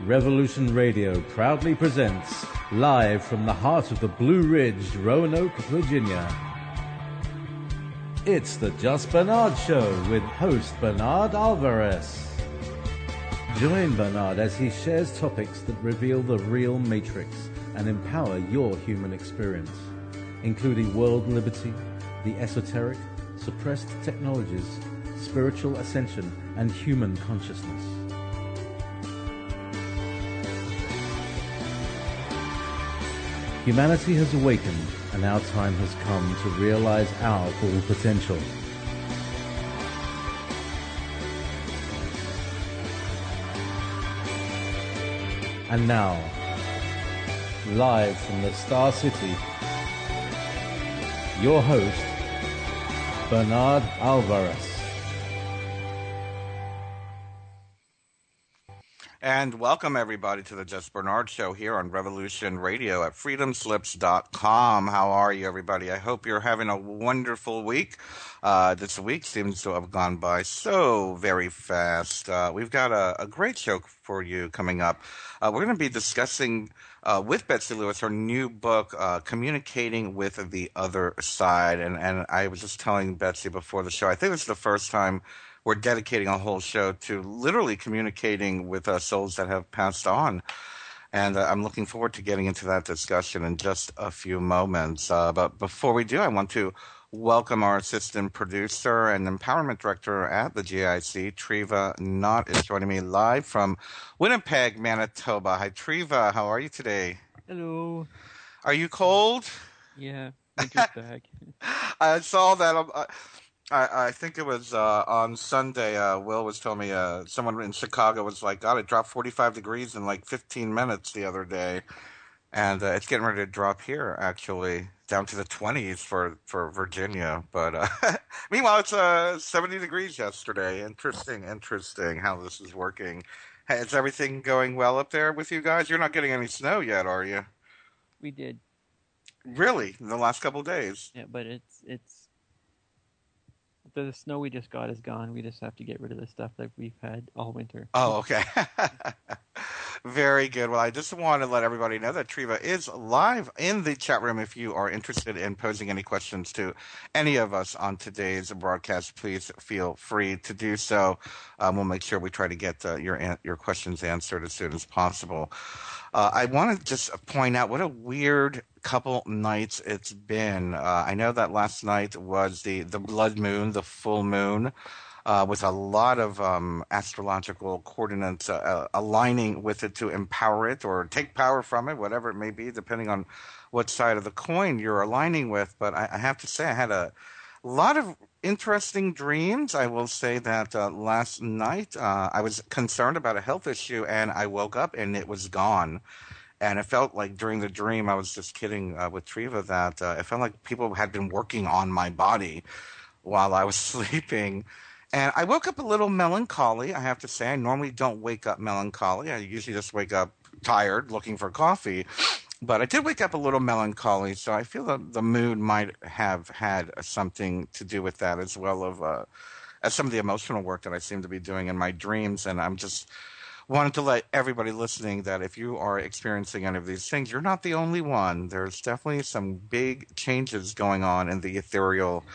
Revolution Radio proudly presents, live from the heart of the Blue Ridge, Roanoke, Virginia. It's the Just Bernard Show with host Bernard Alvarez. Join Bernard as he shares topics that reveal the real matrix and empower your human experience, including world liberty, the esoteric, suppressed technologies, spiritual ascension, and human consciousness. Humanity has awakened, and our time has come to realize our full potential. And now, live from the Star City, your host, Bernard Alvarez. And welcome, everybody, to the Just Bernard Show here on Revolution Radio at freedomslips.com. How are you, everybody? I hope you're having a wonderful week. This week seems to have gone by so very fast. We've got a great show for you coming up. We're going to be discussing with Betsey Lewis her new book, Communicating with the Other Side. And I was just telling Betsy before the show, I think this is the first time we're dedicating a whole show to literally communicating with souls that have passed on. And I'm looking forward to getting into that discussion in just a few moments. But before we do, I want to welcome our assistant producer and empowerment director at the G.I.C, Treva Knott, is joining me live from Winnipeg, Manitoba. Hi, Treva. How are you today? Hello. Are you cold? Yeah, winter's back. I saw that. I think it was on Sunday. Will was telling me someone in Chicago was like, God, it dropped 45 degrees in like 15 minutes the other day. And it's getting ready to drop here, actually, down to the 20s for Virginia. But meanwhile, it's 70 degrees yesterday. Interesting how this is working. Hey, is everything going well up there with you guys? You're not getting any snow yet, are you? We did. Really? In the last couple of days? Yeah, but it's the snow we just got is gone. We just have to get rid of the stuff that we've had all winter. Oh, okay. Very good. Well, I just want to let everybody know that Treva is live in the chat room. If you are interested in posing any questions to any of us on today's broadcast, please feel free to do so. We'll make sure we try to get your questions answered as soon as possible. I want to just point out what a weird couple nights it's been. I know that last night was the blood moon, the full moon, with a lot of astrological coordinates aligning with it to empower it or take power from it, whatever it may be, depending on what side of the coin you're aligning with. But I have to say I had a lot of interesting dreams. I will say that last night I was concerned about a health issue, and I woke up and it was gone. And it felt like during the dream, I was just kidding with Treva that it felt like people had been working on my body while I was sleeping. And I woke up a little melancholy, I have to say. I normally don't wake up melancholy. I usually just wake up tired, looking for coffee. But I did wake up a little melancholy, so I feel that the mood might have had something to do with that, as well as some of the emotional work that I seem to be doing in my dreams. And I'm just wanted to let everybody listening that if you are experiencing any of these things, you're not the only one. There's definitely some big changes going on in the ethereal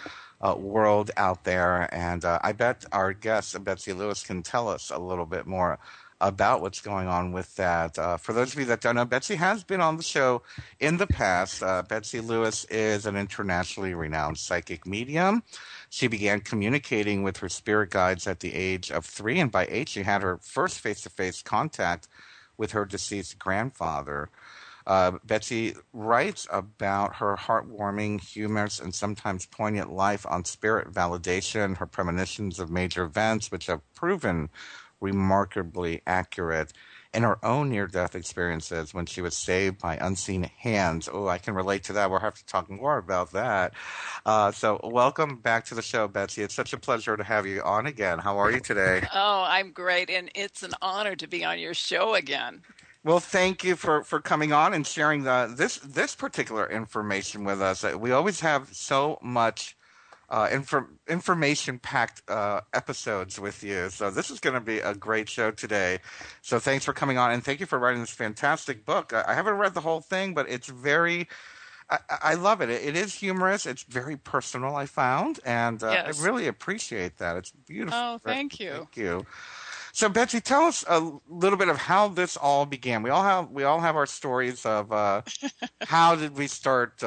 world out there. And I bet our guest, Betsey Lewis, can tell us a little bit more about what's going on with that. For those of you that don't know, Betsy has been on the show in the past. Betsey Lewis is an internationally renowned psychic medium. She began communicating with her spirit guides at the age of 3, and by 8 she had her first face-to-face contact with her deceased grandfather. Betsy writes about her heartwarming, humorous, and sometimes poignant life on spirit validation, her premonitions of major events, which have proven remarkably accurate, in her own near-death experiences when she was saved by unseen hands. Oh, I can relate to that. We'll have to talk more about that. So welcome back to the show, Betsy. It's such a pleasure to have you on again. How are you today? Oh, I'm great, and it's an honor to be on your show again. Well, thank you for coming on and sharing this particular information with us. We always have so much information-packed episodes with you. So this is going to be a great show today. So thanks for coming on, and thank you for writing this fantastic book. I haven't read the whole thing, but it's very I love it. It is humorous. It's very personal, I found, and I Yes. really appreciate that. It's beautiful. Oh, thank you. Thank you. So, Betsy, tell us a little bit of how this all began. We all have our stories of how did we start,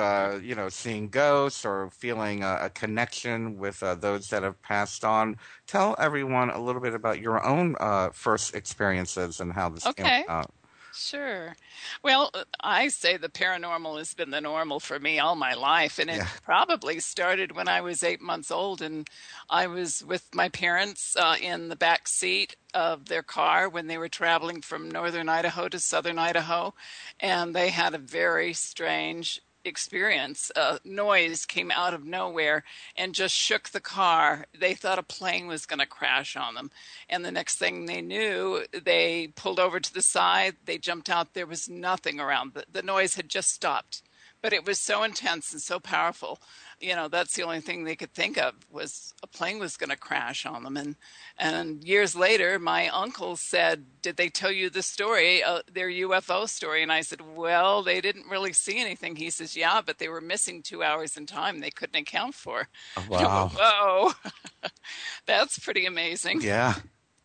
seeing ghosts or feeling a connection with those that have passed on. Tell everyone a little bit about your own first experiences and how this came Okay. about. Sure. Well, I say the paranormal has been the normal for me all my life, and it Yeah. probably started when I was 8 months old, and I was with my parents in the back seat of their car when they were traveling from northern Idaho to southern Idaho, and they had a very strange experience. Noise came out of nowhere and just shook the car. They thought a plane was going to crash on them. And the next thing they knew, they pulled over to the side. They jumped out. There was nothing around. The noise had just stopped. But it was so intense and so powerful. That's the only thing they could think of was a plane was going to crash on them. And years later, my uncle said, "Did they tell you the story, their UFO story?" And I said, "Well, they didn't really see anything." He says, "Yeah, but they were missing 2 hours in time they couldn't account for." Oh, And I wow. went, "Whoa, that's pretty amazing." Yeah.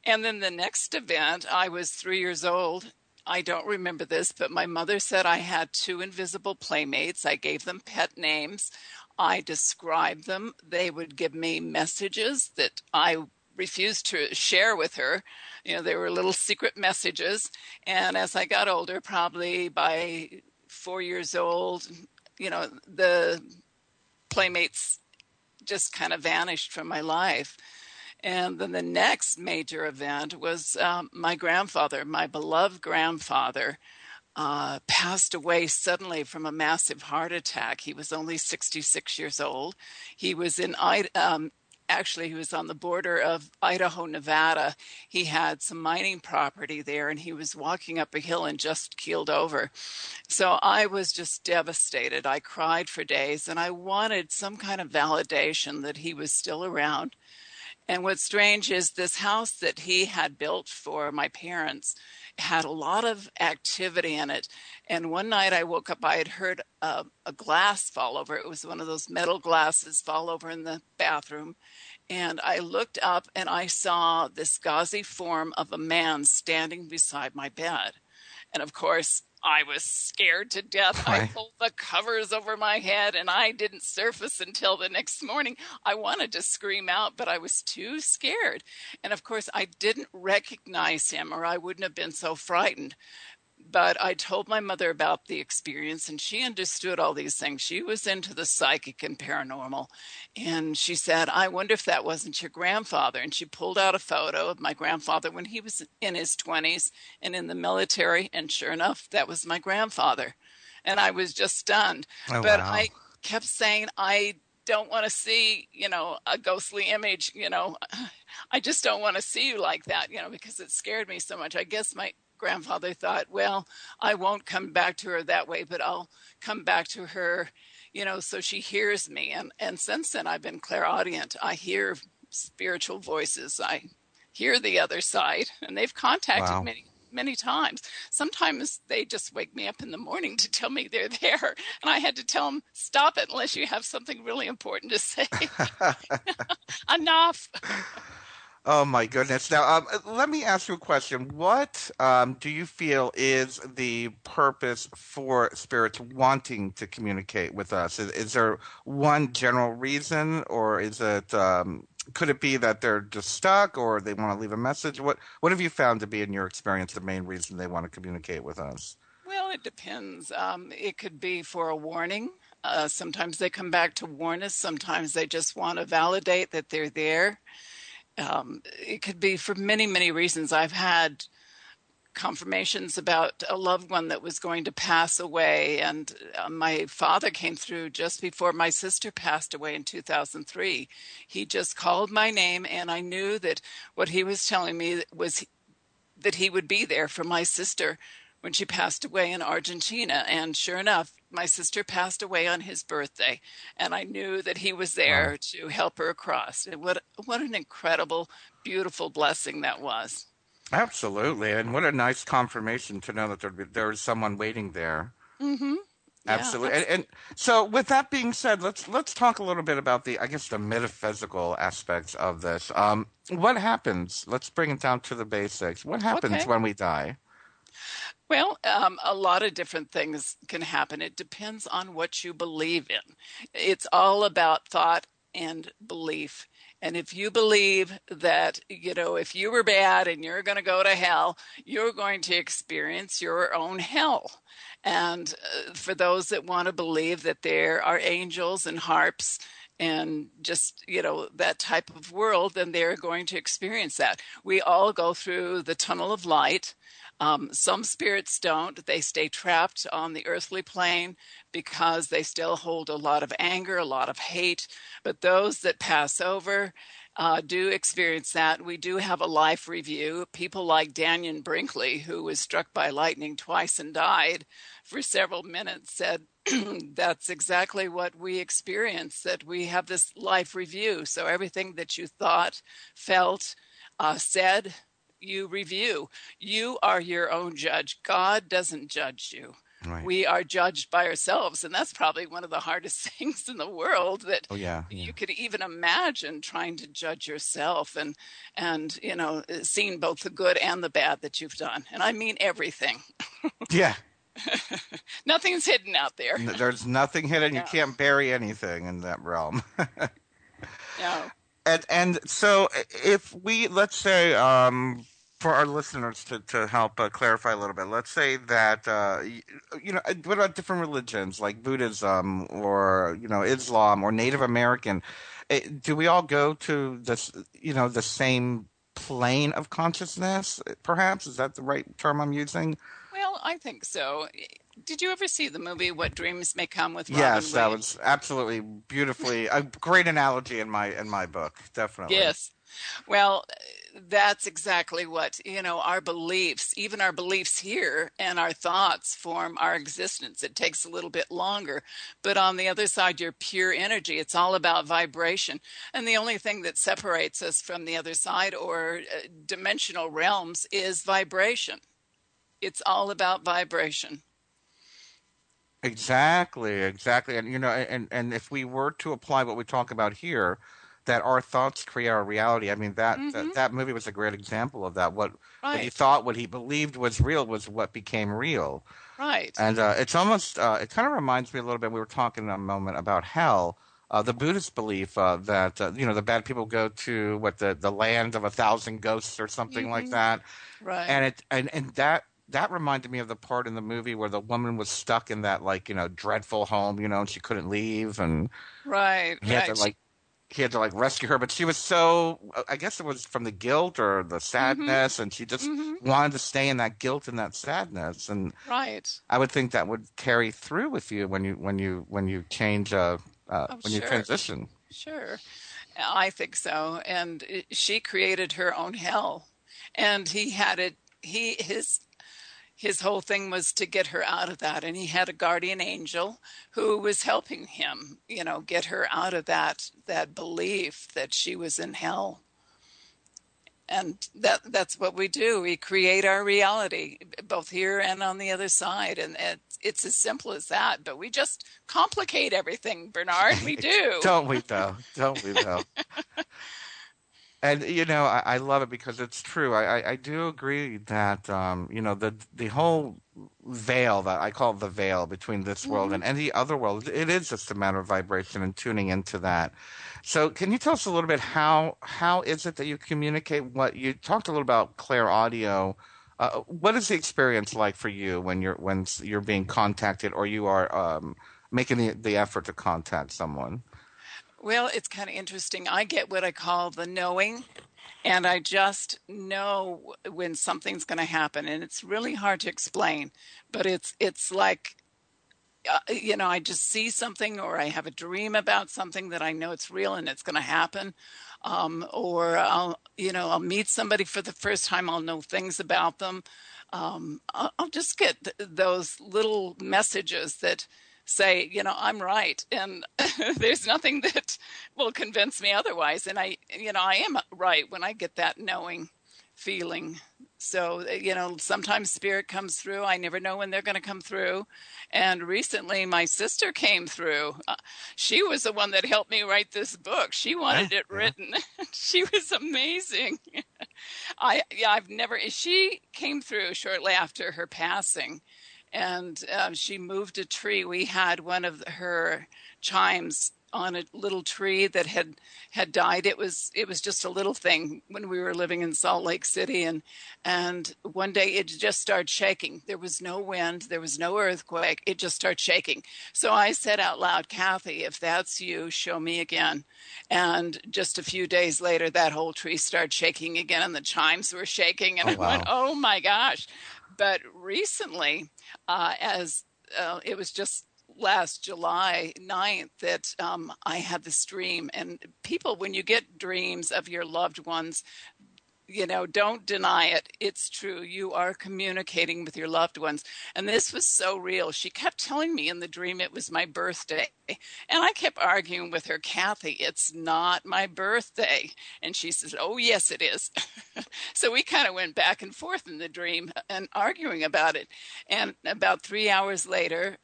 And then the next event, I was 3 years old. I don't remember this, but my mother said I had two invisible playmates. I gave them pet names. I described them. They would give me messages that I refused to share with her. They were little secret messages. And as I got older, probably by 4 years old, the playmates just kind of vanished from my life. And then the next major event was my grandfather, my beloved grandfather, passed away suddenly from a massive heart attack. He was only 66 years old. He was actually, he was on the border of Idaho, Nevada. He had some mining property there, and he was walking up a hill and just keeled over. So I was just devastated. I cried for days, and I wanted some kind of validation that he was still around. And what's strange is this house that he had built for my parents had a lot of activity in it. And one night I woke up, I had heard a glass fall over. It was one of those metal glasses fall over in the bathroom. And I looked up and I saw this gauzy form of a man standing beside my bed. And of course, I was scared to death. I Right. pulled the covers over my head and I didn't surface until the next morning. I wanted to scream out, but I was too scared. And of course, I didn't recognize him or I wouldn't have been so frightened. But I told my mother about the experience and she understood all these things. She was into the psychic and paranormal. And she said, "I wonder if that wasn't your grandfather." And she pulled out a photo of my grandfather when he was in his 20s and in the military. And sure enough, that was my grandfather. And I was just stunned. Oh, But wow. I kept saying, I don't want to see, a ghostly image, I just don't want to see you like that, because it scared me so much. I guess my grandfather thought, well, I won't come back to her that way, but I'll come back to her, so she hears me. And since then, I've been clairaudient. I hear spiritual voices. I hear the other side, and they've contacted Wow. me many times. Sometimes they just wake me up in the morning to tell me they're there, and I had to tell them, "Stop it unless you have something really important to say." Enough. Oh my goodness. Now, let me ask you a question. What do you feel is the purpose for spirits wanting to communicate with us? Is there one general reason, or is it could it be that they're just stuck, or they want to leave a message? What have you found to be, in your experience, the main reason they want to communicate with us? Well, it depends. It could be for a warning. Sometimes they come back to warn us. Sometimes they just want to validate that they're there. It could be for many, many reasons. I've had confirmations about a loved one that was going to pass away, and my father came through just before my sister passed away in 2003. He just called my name, and I knew that what he was telling me was that he would be there for my sister when she passed away in Argentina. And sure enough, my sister passed away on his birthday, and I knew that he was Wow. there to help her across. And what an incredible, beautiful blessing that was. Absolutely. And what a nice confirmation to know that there was someone waiting there. Mm-hmm. Yeah. Absolutely. And so with that being said, let's talk a little bit about the metaphysical aspects of this. What happens? Let's bring it down to the basics. What happens Okay. when we die? Well, a lot of different things can happen. It depends on what you believe in. It's all about thought and belief. And if you believe that, if you were bad and you're going to go to hell, you're going to experience your own hell. And for those that want to believe that there are angels and harps and just, that type of world, then they're going to experience that. We all go through the tunnel of light. Some spirits don't. They stay trapped on the earthly plane because they still hold a lot of anger, a lot of hate. But those that pass over do experience that. We do have a life review. People like Daniel Brinkley, who was struck by lightning twice and died for several minutes, said, that's exactly what we experience, that we have this life review. So everything that you thought, felt, said, you review. You are your own judge. God doesn't judge you. Right. We are judged by ourselves, and that's probably one of the hardest things in the world, that you could even imagine trying to judge yourself and seeing both the good and the bad that you've done. And I mean everything. Yeah. Nothing's hidden out there. There's nothing hidden. No. You can't bury anything in that realm. No. And so if we, let's say, for our listeners to help clarify a little bit, let's say that, what about different religions like Buddhism or, Islam or Native American? Do we all go to this, the same plane of consciousness, perhaps? Is that the right term I'm using? Well, I think so. Did you ever see the movie What Dreams May Come with Robin Yes, that Williams? was absolutely beautifully a great analogy in my book, definitely. Yes. Well, that's exactly what, our beliefs, even our beliefs here and our thoughts form our existence. It takes a little bit longer. But on the other side, you're pure energy. It's all about vibration. And the only thing that separates us from the other side or dimensional realms is vibration. It's all about vibration. Exactly. And if we were to apply what we talk about here, that our thoughts create our reality. I mean, that movie was a great example of that. What he thought, what he believed was real was what became real. Right. And it's almost, it kind of reminds me a little bit, we were talking a moment about hell, the Buddhist belief that, the bad people go to the land of 1,000 ghosts or something like that. Right. And that reminded me of the part in the movie where the woman was stuck in that dreadful home, and she couldn't leave, and he had to rescue her, but she was so, I guess it was from the guilt or the sadness, and she just wanted to stay in that guilt and that sadness. And I would think that would carry through with you when you change you transition. Sure. I think so. And she created her own hell, and he had it. His whole thing was to get her out of that. And he had a guardian angel who was helping him, get her out of that belief that she was in hell. And that's what we do. We create our reality, both here and on the other side. And it's as simple as that. But we just complicate everything, Bernard. We do. Don't we, though? And, I love it because it's true. I do agree that, the whole veil that I call the veil between this world and any other world, it is just a matter of vibration and tuning into that. So can you tell us a little bit how is it that you communicate what you talked a little about clair audio? What is the experience like for you when you're being contacted or you are making the effort to contact someone? Well, it's kind of interesting. I get what I call the knowing, and I just know when something's going to happen, and it's really hard to explain, but it's like, I just see something, or I have a dream about something that I know it's real and it's going to happen, or I'll meet somebody for the first time. I'll know things about them. I'll just get those little messages that say, I'm right, and there's nothing that will convince me otherwise. And I am right when I get that knowing feeling. So, sometimes spirit comes through. I never know when they're going to come through. And recently my sister came through. She was the one that helped me write this book. She wanted it written. She was amazing. She came through shortly after her passing, and she moved a tree. We had one of her chimes on a little tree that had died. It was just a little thing when we were living in Salt Lake City, and one day it just started shaking. There was no wind, there was no earthquake. It just started shaking. So I said out loud, "Kathy, if that's you, show me again." And just a few days later, that whole tree started shaking again, and the chimes were shaking, and I went, "Oh my gosh!" But recently, as it was just last July 9th that I had this dream. And people, when you get dreams of your loved ones, don't deny it. It's true. You are communicating with your loved ones. And this was so real. She kept telling me in the dream it was my birthday. And I kept arguing with her, "Kathy, it's not my birthday." And she says, "Oh, yes, it is." So we kind of went back and forth in the dream and arguing about it. And about 3 hours later,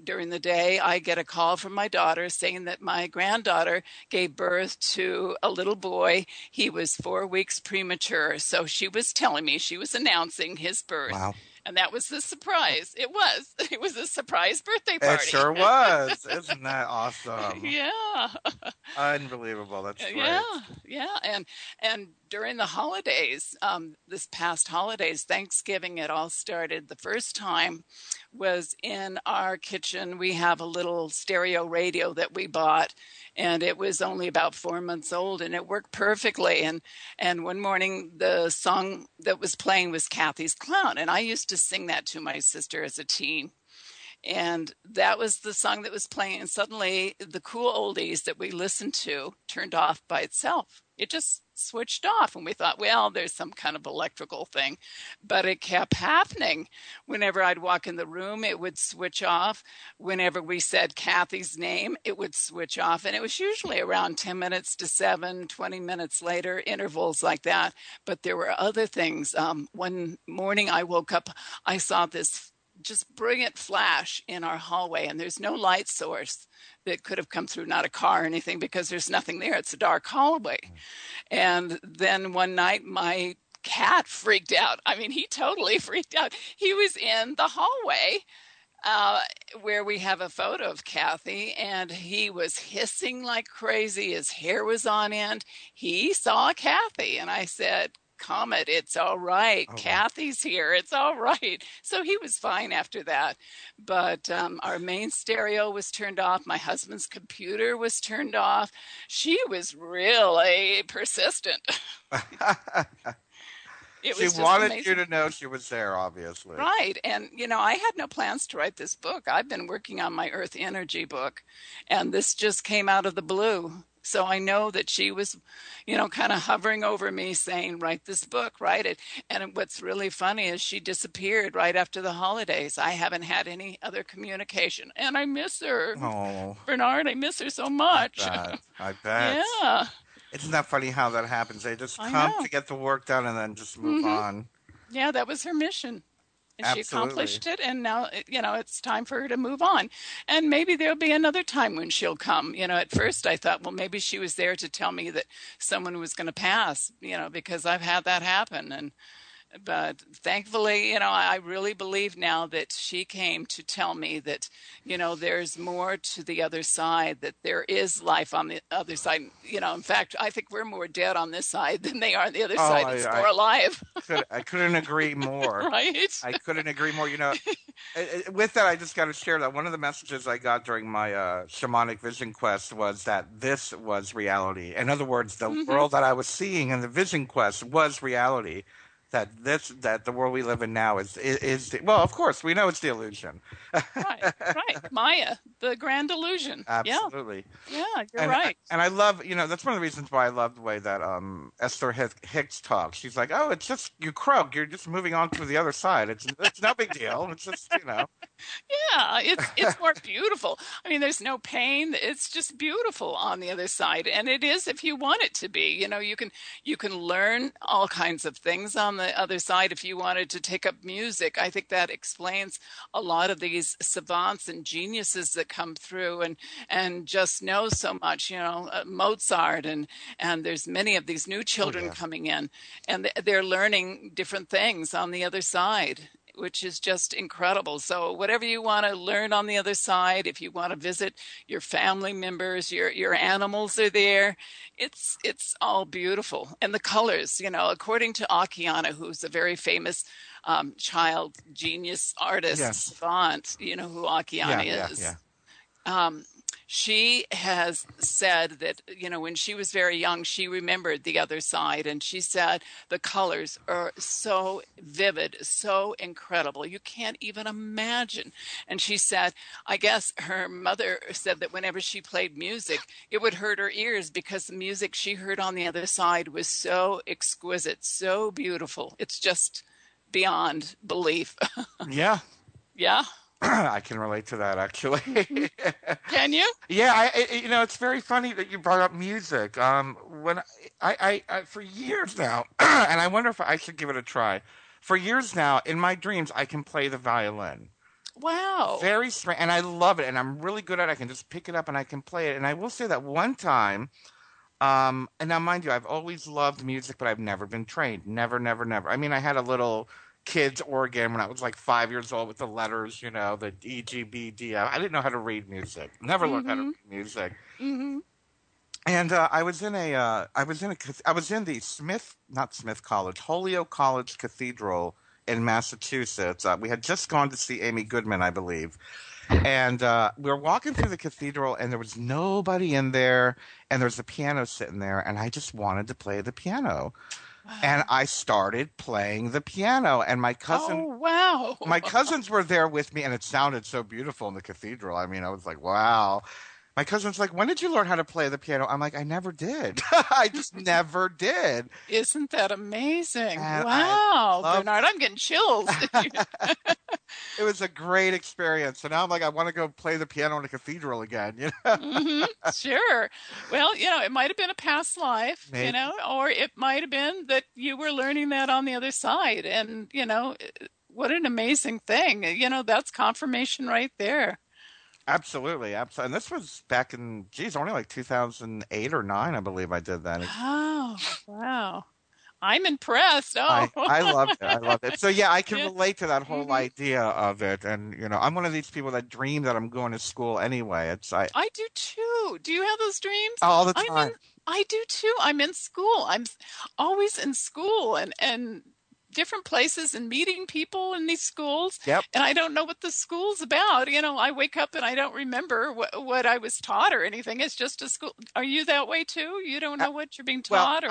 during the day, I get a call from my daughter saying that my granddaughter gave birth to a little boy. He was 4 weeks premature. So she was telling me, she was announcing his birth. Wow. And that was the surprise. It was a surprise birthday party. It sure was. Isn't that awesome? Yeah. Unbelievable. That's great. Yeah. And during the holidays, this past holidays, Thanksgiving, it all started. The first time was in our kitchen. We have a little stereo radio that we bought, and it was only about 4 months old, and it worked perfectly. And one morning, the song that was playing was Kathy's Clown, and I used to sing that to my sister as a teen. And that was the song that was playing. And suddenly the cool oldies that we listened to turned off by itself. It just switched off. And we thought, well, there's some kind of electrical thing. But it kept happening. Whenever I'd walk in the room, it would switch off. Whenever we said Kathy's name, it would switch off. And it was usually around 10 minutes to 7, 20 minutes later, intervals like that. But there were other things. One morning I woke up, I saw this just brilliant flash in our hallway, and there's no light source that could have come through, not a car or anything, because there's nothing there. It's a dark hallway. And then one night my cat freaked out. I mean, he totally freaked out. He was in the hallway where we have a photo of Kathy, and he was hissing like crazy. His hair was on end. He saw Kathy, and I said, "Comet, it's all right. Kathy's here. It's all right." So he was fine after that. But our main stereo was turned off. My husband's computer was turned off. She was really persistent. She wanted you to know she was there, obviously. Right. And, I had no plans to write this book. I've been working on my Earth Energy book, and this just came out of the blue. So I know that she was, kind of hovering over me saying, "Write this book, write it." And what's really funny is she disappeared right after the holidays. I haven't had any other communication, and I miss her. Oh, Bernard, I miss her so much. I bet. Yeah. Isn't that funny how that happens? They just come to get the work done and then just move on. Yeah, that was her mission. And Absolutely. She accomplished it, and now, it's time for her to move on. And maybe there'll be another time when she'll come. At first I thought, well, maybe she was there to tell me that someone was going to pass, because I've had that happen. But thankfully, I really believe now that she came to tell me that, there's more to the other side, that there is life on the other side. In fact, I think we're more dead on this side than they are on the other side. It's more alive. I couldn't agree more. Right? I couldn't agree more. With that, I just got to share that one of the messages I got during my shamanic vision quest was that this was reality. In other words, the world that I was seeing in the vision quest was reality. That the world we live in now is well, of course we know it's the illusion. Right, Maya. the grand illusion. Absolutely. Yeah, you're right. And I love, that's one of the reasons why I love the way that Esther Hicks talks. She's like, "Oh, it's just you croak. You're just moving on to the other side. It's no big deal. It's just, Yeah, it's more beautiful. I mean, there's no pain. It's just beautiful on the other side, and it is if you want it to be. You can learn all kinds of things on the other side if you wanted to take up music. I think that explains a lot of these savants and geniuses that come through and just know so much. Mozart and there's many of these new children coming in, and they're learning different things on the other side, which is just incredible. So whatever you want to learn on the other side, if you want to visit your family members, your animals are there. It's all beautiful. And the colors, according to Akiana, who's a very famous child genius artist, savant, who Akiana is. She has said that, when she was very young, she remembered the other side. And she said the colors are so vivid, so incredible. You can't even imagine. And she said, I guess her mother said that whenever she played music, it would hurt her ears because the music she heard on the other side was so exquisite, so beautiful. It's just beyond belief. Yeah. Yeah. I can relate to that, actually. Can you? Yeah, it's very funny that you brought up music. When I for years now, and I wonder if I should give it a try. For years now, in my dreams, I can play the violin. Wow. Very strange, and I love it, and I'm really good at it. I can just pick it up and I can play it. And I will say that one time, and now mind you, I've always loved music, but I've never been trained. Never, never, never. I mean, I had a little kids organ when I was like 5 years old with the letters, the E, G, B, D, F. I didn't know how to read music. Never learned how to read music. Mm-hmm. And I was in the not Smith College, Holyoke College Cathedral in Massachusetts. We had just gone to see Amy Goodman, I believe. And we were walking through the cathedral, and there was nobody in there, and there was a piano sitting there, and I just wanted to play the piano. Wow. And I started playing the piano, and my cousins were there with me, and it sounded so beautiful in the cathedral. I mean, I was like, wow. My cousin's like, when did you learn how to play the piano? I'm like, I never did. I just never did. Isn't that amazing? And wow, Bernard, I'm getting chills. It was a great experience. So now I'm like, I want to go play the piano in a cathedral again. Sure. Well, it might have been a past life, Maybe. Or it might have been that you were learning that on the other side. And, what an amazing thing. That's confirmation right there. Absolutely. And this was back in, only like 2008 or 9, I believe I did that. Oh, wow. I'm impressed. Oh, I loved it. I loved it. So yeah, I can relate to that whole idea of it. And I'm one of these people that dream that I'm going to school anyway. I do too. Do you have those dreams? All the time. I do too. I'm in school. I'm always in school and different places and meeting people in these schools. Yep. And I don't know what the school's about. I wake up and I don't remember what I was taught or anything. It's just a school. Are you that way too? You don't know what you're being taught?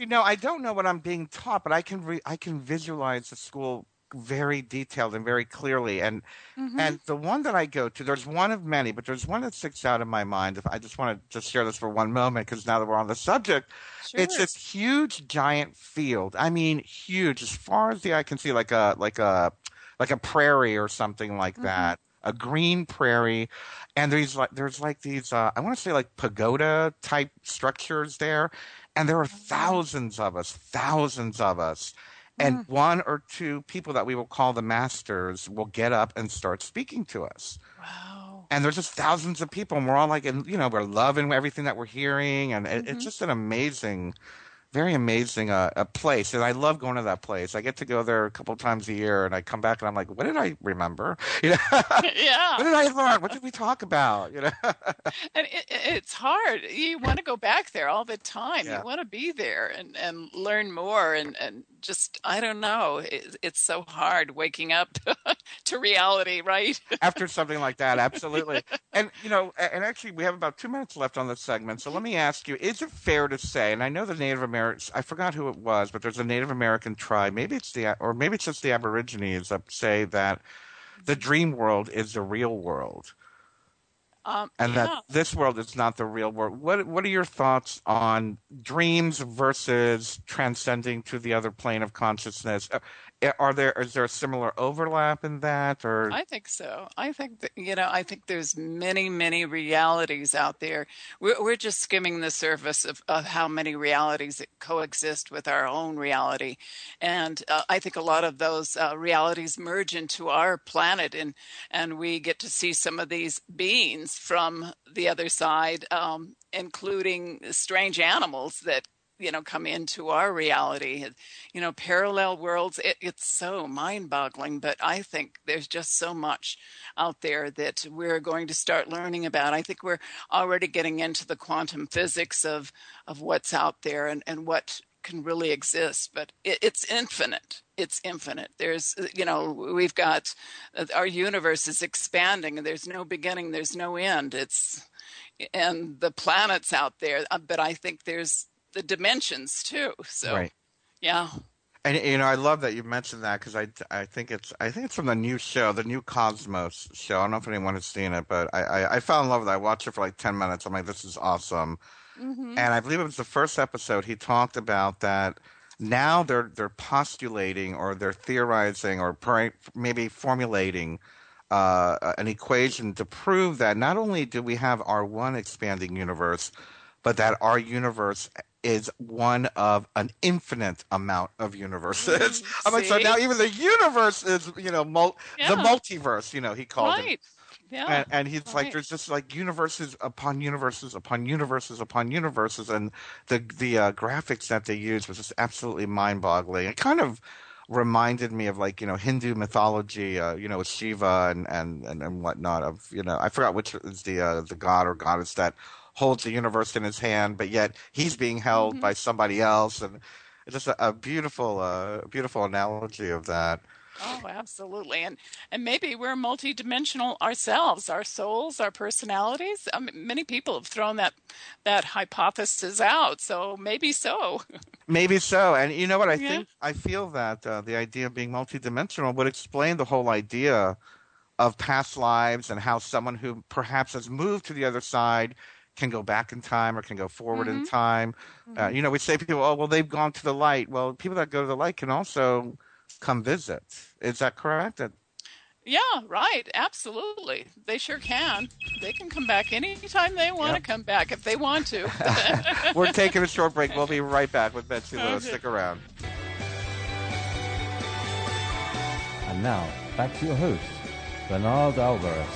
No, I don't know what I'm being taught, but I can visualize the school very detailed and very clearly. And the one that I go to, there's one of many, but there's one that sticks out in my mind. If I just want to just share this for one moment, because now that we're on the subject, sure. It's this huge, giant field. I mean, huge, as far as the eye can see, like a prairie or something like that. A green prairie, and there's like these I want to say like pagoda type structures there, and there are thousands of us. And one or two people that we will call the masters will get up and start speaking to us. Wow. And there's just thousands of people, and we're all like, we're loving everything that we're hearing, and it's just an amazing, very amazing a place. And I love going to that place. I get to go there a couple of times a year, and I come back and I'm like, what did I remember? Yeah. What did I learn? What did we talk about? And it's hard. You want to go back there all the time. Yeah. You want to be there and learn more and just, I don't know. It's so hard waking up to reality, right? After something like that, absolutely. And, and actually we have about 2 minutes left on this segment. So let me ask you, is it fair to say, and I know the Native Americans, I forgot who it was, but there's a Native American tribe, maybe it's just the Aborigines that say that the dream world is the real world. and that Yeah. this world is not the real world. What are your thoughts on dreams versus transcending to the other plane of consciousness? Is there a similar overlap in that, or I think so. I think that, I think there's many, many realities out there. We're just skimming the surface of how many realities that coexist with our own reality. And I think a lot of those realities merge into our planet, and we get to see some of these beings from the other side, including strange animals that come into our reality. Parallel worlds. It's so mind-boggling, but I think there's just so much out there that we're going to start learning about. I think we're already getting into the quantum physics of what's out there and what can really exist, but it's infinite. It's infinite. We've got our universe is expanding, and there's no beginning, there's no end. And the planets out there, but I think there's the dimensions too. So, right? yeah. And I love that you mentioned that because I think it's from the new show, the new Cosmos show. I don't know if anyone has seen it, but I fell in love with it. I watched it for like 10 minutes. I'm like, this is awesome. Mm-hmm. And I believe it was the first episode. He talked about that. Now they're postulating or they're theorizing or maybe formulating an equation to prove that not only do we have our one expanding universe, but that our universe is one of an infinite amount of universes. I'm like, so See? now even the universe is, the Yeah. multiverse, he called it. Right. Yeah. And he's like, Right. there's just like universes upon universes upon universes upon universes, and the graphics that they used was just absolutely mind-boggling. It kind of reminded me of like Hindu mythology, with Shiva and whatnot. I forgot which is the god or goddess that holds the universe in his hand, but yet he's being held Mm-hmm. by somebody else, and it's just a beautiful analogy of that. Oh, absolutely. And maybe we're multidimensional ourselves, our souls, our personalities. Many people have thrown that hypothesis out, so maybe so. Maybe so. And you know what? Yeah. I feel that the idea of being multidimensional would explain the whole idea of past lives and how someone who perhaps has moved to the other side can go back in time or can go forward in Mm-hmm. time. Mm-hmm. We say to people, oh, well, they've gone to the light. Well, people that go to the light can also come visit. Is that correct? Yeah, right. Absolutely. They sure can. They can come back anytime they want to Yep. come back if they want to. We're taking a short break. We'll be right back with Betsy Lewis. Okay. Stick around. And now, back to your host, Bernard Alvarez.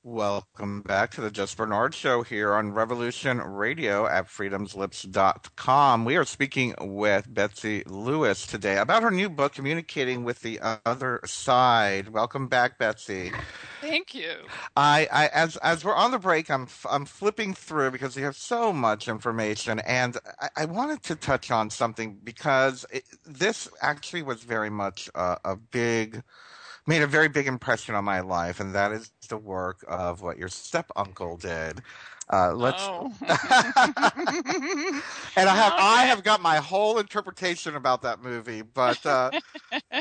Welcome back to the Just Bernard Show here on Revolution Radio at freedomslips.com. We are speaking with Betsy Lewis today about her new book, Communicating with the Other Side. Welcome back, Betsy. Thank you. As we're on the break, I'm flipping through because we have so much information, and I wanted to touch on something because this actually was very much made a very big impression on my life, and that is the work of what your step uncle did. Oh. And I Okay. have got my whole interpretation about that movie, but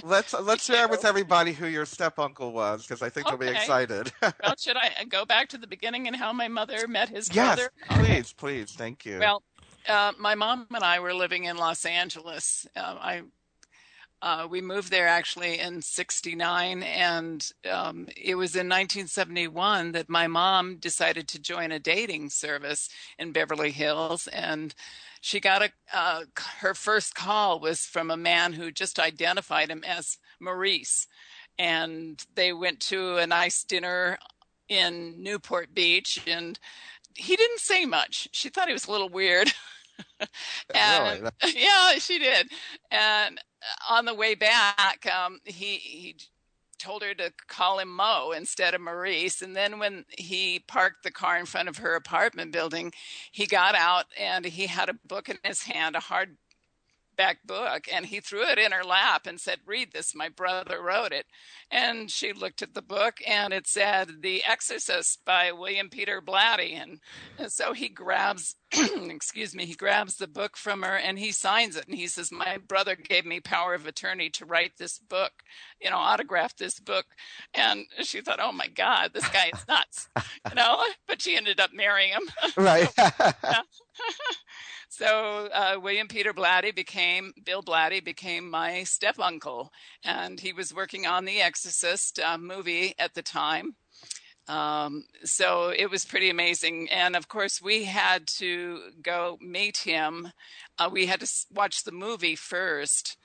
let's share with everybody who your step uncle was, because I think they'll be Okay. excited. Well, should I go back to the beginning and how my mother met his Yes, brother? please, thank you. Well, my mom and I were living in Los Angeles. We moved there actually in '69, and it was in 1971 that my mom decided to join a dating service in Beverly Hills, and she got her first call was from a man who just identified him as Maurice, and they went to a nice dinner in Newport Beach, and he didn't say much. She thought he was a little weird. And Really? yeah, she did. And on the way back, he told her to call him Mo instead of Maurice. And then when he parked the car in front of her apartment building, he got out and he had a book in his hand, a back book, and he threw it in her lap and said, "Read this, my brother wrote it." And she looked at the book, and it said The Exorcist by William Peter Blatty. And so he grabs excuse me, he grabs the book from her and he signs it, and he says, "My brother gave me power of attorney to write this book, autograph this book." And she thought, "Oh my God, this guy is nuts," but she ended up marrying him. Right. Yeah. So William Peter Bill Blatty became my step uncle, and he was working on the Exorcist movie at the time. So it was pretty amazing. And of course, we had to go meet him. We had to watch the movie first.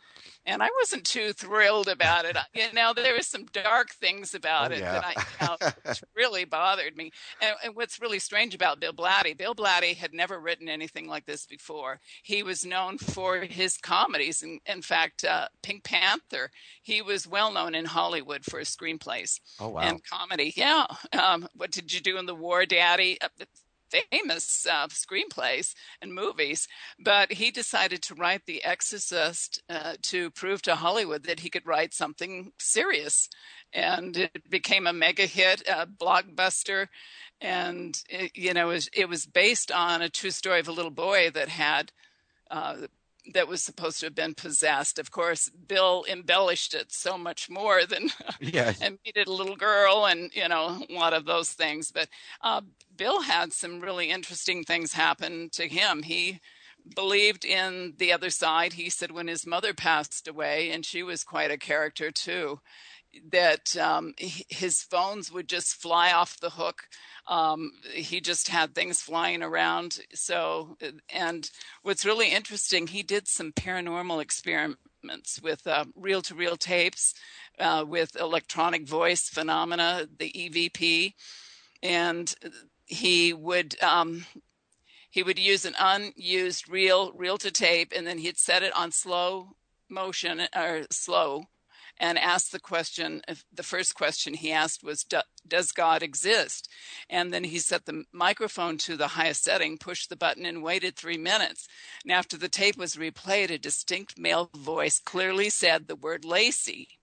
And I wasn't too thrilled about it. There were some dark things about it that which really bothered me. And what's really strange about Bill Blatty had never written anything like this before. He was known for his comedies. In fact, Pink Panther, he was well known in Hollywood for his screenplays and comedy. Yeah. What Did You Do in the War, Daddy? Famous screenplays and movies, but he decided to write The Exorcist to prove to Hollywood that he could write something serious, and it became a mega hit, a blockbuster. And it was based on a true story of a little boy that had that was supposed to have been possessed. Of course, Bill embellished it so much more than and he did a little girl and, a lot of those things. But Bill had some really interesting things happen to him. He believed in the other side. He said when his mother passed away, and she was quite a character too, that his phones would just fly off the hook. He just had things flying around. So, and what's really interesting, he did some paranormal experiments with reel-to-reel tapes, with electronic voice phenomena, the EVP, and he would use an unused reel to tape, and then he'd set it on slow motion or slow, and ask the question. The first question he asked was, "Does God exist?" And then he set the microphone to the highest setting, pushed the button, and waited 3 minutes. And after the tape was replayed, a distinct male voice clearly said the word Lacey.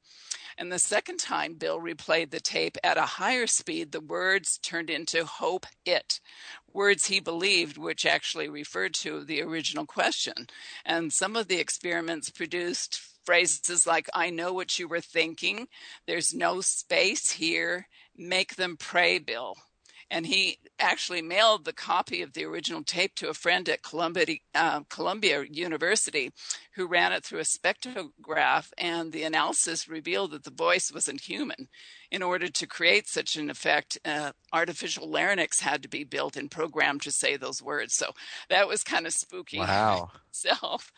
And the second time Bill replayed the tape at a higher speed, the words turned into "hope it," words he believed, which actually referred to the original question. And some of the experiments produced phrases like, "I know what you were thinking," "There's no space here," "Make them pray, Bill." And he actually mailed the copy of the original tape to a friend at Columbia University, who ran it through a spectrograph, and the analysis revealed that the voice wasn't human. In order to create such an effect, artificial larynx had to be built and programmed to say those words. So that was kind of spooky. Wow. itself.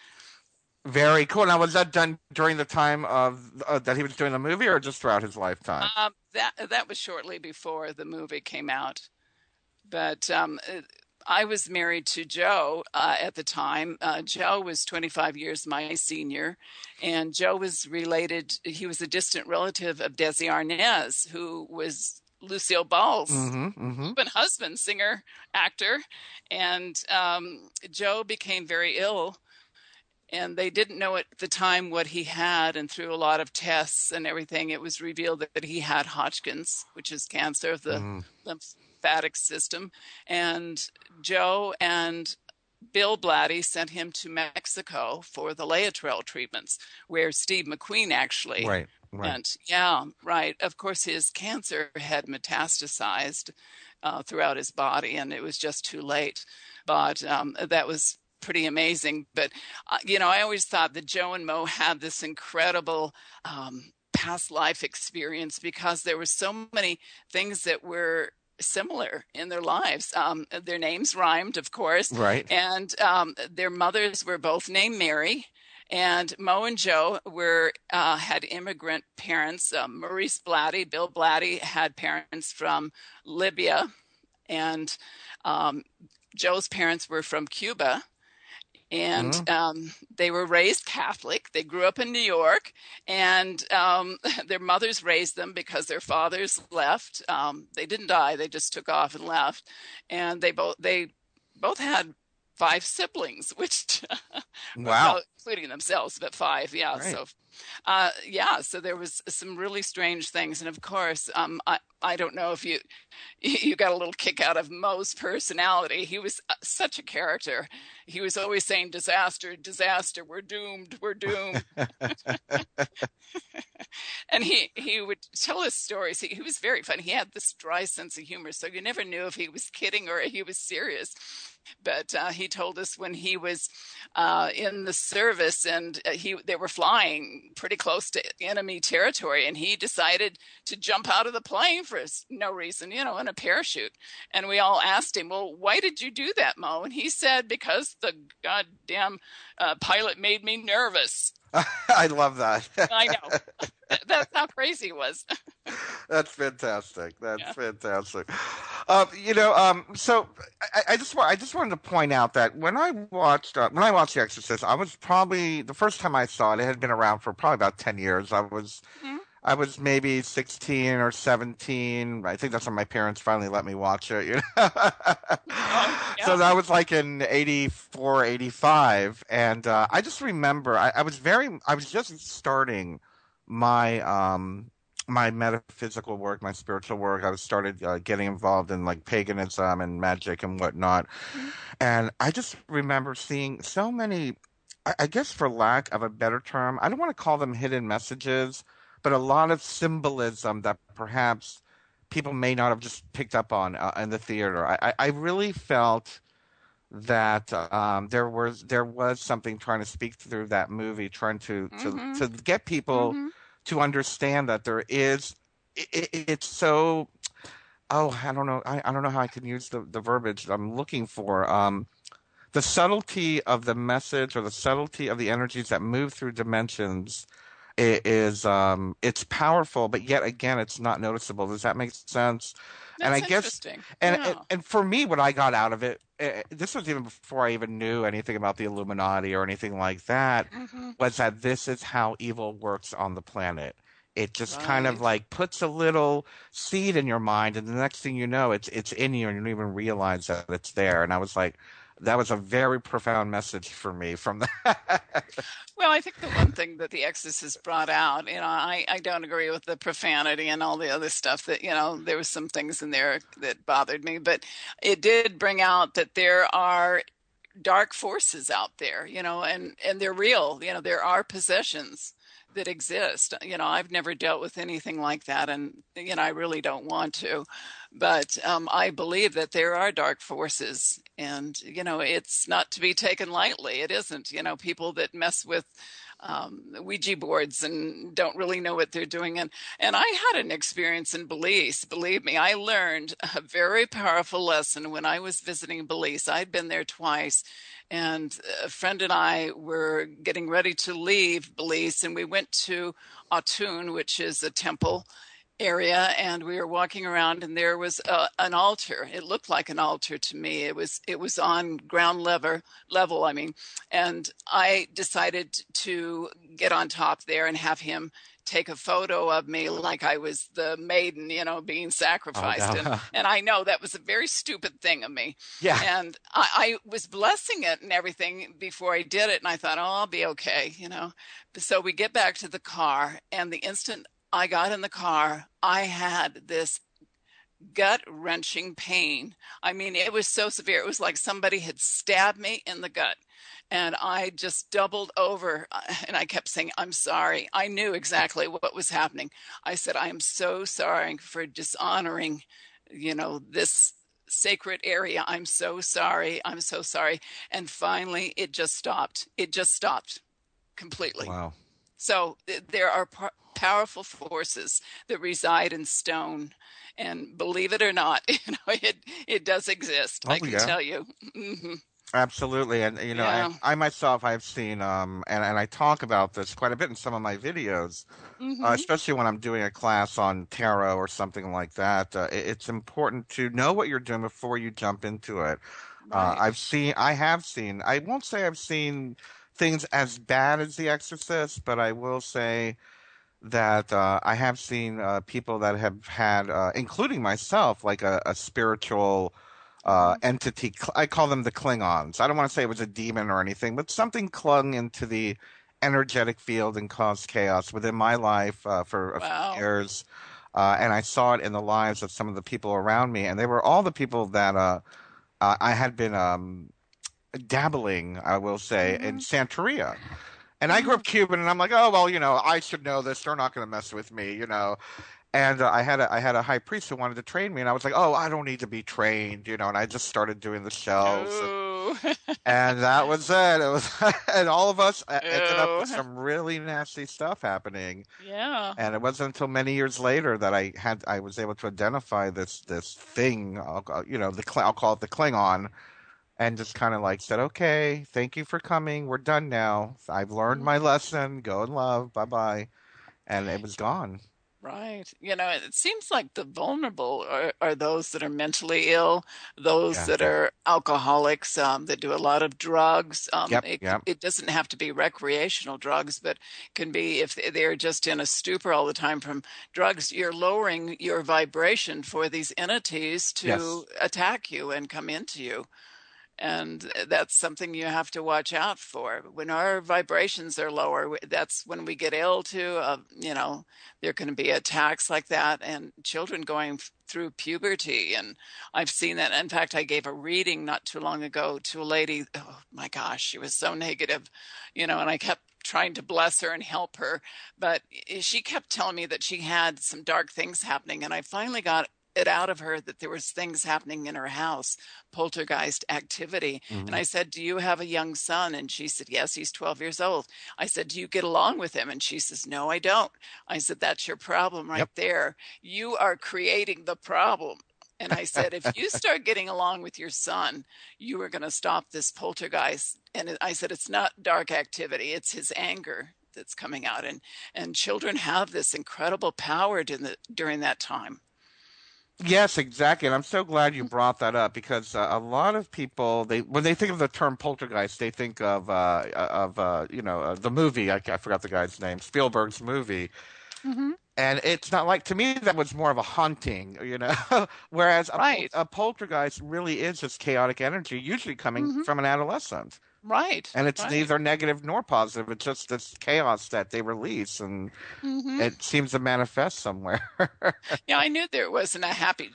Very cool. Now, was that done during the time of that he was doing the movie, or just throughout his lifetime? That was shortly before the movie came out. But I was married to Joe at the time. Joe was 25 years my senior, and Joe was related. He was a distant relative of Desi Arnaz, who was Lucille Ball's husband, singer, actor. And Joe became very ill. And they didn't know at the time what he had, and through a lot of tests and everything, it was revealed that he had Hodgkin's, which is cancer of the lymphatic system. And Joe and Bill Blatty sent him to Mexico for the Laetrile treatments, where Steve McQueen actually went. Yeah, right. Of course, his cancer had metastasized throughout his body, and it was just too late. But that was pretty amazing. But I always thought that Joe and Mo had this incredible past life experience, because there were so many things that were similar in their lives. Their names rhymed, of course, right? And their mothers were both named Mary. And Mo and Joe had immigrant parents. Maurice Blatty, Bill Blatty, had parents from Libya, and Joe's parents were from Cuba. And they were raised Catholic. They grew up in New York, and their mothers raised them because their fathers left. They didn't die; they just took off and left. And they both had 5 siblings, which wow, including themselves, but 5. Yeah. Right. So, so there was some really strange things. And of course, I don't know if you got a little kick out of Mo's personality. He was such a character. He was always saying, disaster, disaster, we're doomed, we're doomed. And he would tell us stories. He was very funny. He had this dry sense of humor, so you never knew if he was kidding or he was serious. But he told us when he was in the service, and they were flying pretty close to enemy territory, and he decided to jump out of the plane for no reason, in a parachute. And we all asked him, well, why did you do that, Mo? And he said, because the goddamn pilot made me nervous. I love that. I know. That's how crazy he was. That's fantastic. That's fantastic. So I just wanted to point out that when I watched The Exorcist, I was probably the first time I saw it. It had been around for probably about 10 years. I was maybe 16 or 17. I think that's when my parents finally let me watch it. So that was like in 84, 85. And I just remember I was just starting my my metaphysical work, my spiritual work. I was started getting involved in like paganism and magic and whatnot. And I just remember seeing so many, I guess for lack of a better term, I don't want to call them hidden messages, but a lot of symbolism that perhaps people may not have just picked up on in the theater. I really felt that there was something trying to speak through that movie, trying to get people to understand that there is. It's so. Oh, I don't know. I don't know how I can use the verbiage I'm looking for. The subtlety of the message, or the subtlety of the energies that move through dimensions, it's powerful, but yet again, it's not noticeable. Does that make sense? That's and I guess, interesting. And for me, what I got out of it, this was even before I even knew anything about the Illuminati or anything like that, was that this is how evil works on the planet. It just kind of like puts a little seed in your mind, and the next thing you know, it's in you, and you don't even realize that it's there. And I was like, that was a very profound message for me from that. Well, I think the one thing that The Exorcist brought out, I don't agree with the profanity and all the other stuff that, there was some things in there that bothered me, but it did bring out that there are dark forces out there, and they're real. There are possessions that exist. I've never dealt with anything like that, and I really don't want to, but I believe that there are dark forces, and it's not to be taken lightly. It isn't. People that mess with Ouija boards and don't really know what they're doing. And I had an experience in Belize. Believe me, I learned a very powerful lesson when I was visiting Belize. I'd been there twice, and a friend and I were getting ready to leave Belize, and we went to Atun, which is a temple area, and we were walking around, and there was an altar. It looked like an altar to me. It was on ground level, and I decided to get on top there and have him take a photo of me like I was the maiden, being sacrificed. Oh, no. And I know that was a very stupid thing of me. Yeah. And I was blessing it and everything before I did it. And I thought, I'll be okay, So we get back to the car, and the instant I got in the car, I had this gut-wrenching pain. It was so severe. It was like somebody had stabbed me in the gut. And I just doubled over, and I kept saying, I'm sorry. I knew exactly what was happening. I said, I am so sorry for dishonoring, this sacred area. I'm so sorry. I'm so sorry. And finally, it just stopped. It just stopped completely. Wow. So there are powerful forces that reside in stone. And believe it or not, it does exist. I can tell you. Mm-hmm. Absolutely. And, I myself, I've seen, and I talk about this quite a bit in some of my videos, especially when I'm doing a class on tarot or something like that. It's important to know what you're doing before you jump into it. Right. I won't say I've seen things as bad as The Exorcist, but I will say that I have seen people that have had, including myself, like a spiritual entity. I call them the Klingons. I don't want to say it was a demon or anything, but something clung into the energetic field and caused chaos within my life for a few Wow. years. And I saw it in the lives of some of the people around me, and they were all the people that I had been dabbling, I will say, in Mm-hmm. Santeria. And I grew Mm-hmm. up Cuban, and I'm like, oh well, I should know this. They're not going to mess with me. And I had a high priest who wanted to train me, and I was like, oh, I don't need to be trained. And I just started doing the shells, and, Oh. and that was it. It was, and all of us ended up with Oh. some really nasty stuff happening. Yeah. And it wasn't until many years later that I was able to identify this thing, I'll call it the Klingon, and just kind of like said, okay, thank you for coming. We're done now. I've learned my lesson. Go in love. Bye bye. And it was gone. Right. It seems like the vulnerable are those that are mentally ill, those Yeah. that are alcoholics, that do a lot of drugs. Yep. Yep. It doesn't have to be recreational drugs, but can be if they're just in a stupor all the time from drugs. You're lowering your vibration for these entities Yes. to attack you and come into you. And that's something you have to watch out for. When our vibrations are lower, that's when we get ill too. There can be attacks like that, and children going through puberty. And I've seen that. In fact, I gave a reading not too long ago to a lady. Oh my gosh, she was so negative, and I kept trying to bless her and help her. But she kept telling me that she had some dark things happening. And I finally got it out of her that there was things happening in her house, poltergeist activity. And Hmm. I said, do you have a young son? And she said, yes, he's 12 years old. I said, do you get along with him? And she says, no, I don't. I said, that's your problem right Yep. there. You are creating the problem. And I said, if you start getting along with your son, you are going to stop this poltergeist. And I said, it's not dark activity, it's his anger that's coming out. And children have this incredible power during that time. Yes, exactly. And I'm so glad you brought that up because a lot of people, when they think of the term poltergeist, they think of the movie. I forgot the guy's name, Spielberg's movie. Mm-hmm. And it's not like, to me, that was more of a haunting. Whereas Right. a poltergeist really is this chaotic energy, usually coming Mm-hmm. from an adolescent. Right. And it's Right. neither negative nor positive. It's just this chaos that they release, and Mm-hmm. it seems to manifest somewhere. Yeah, I knew there wasn't a happy,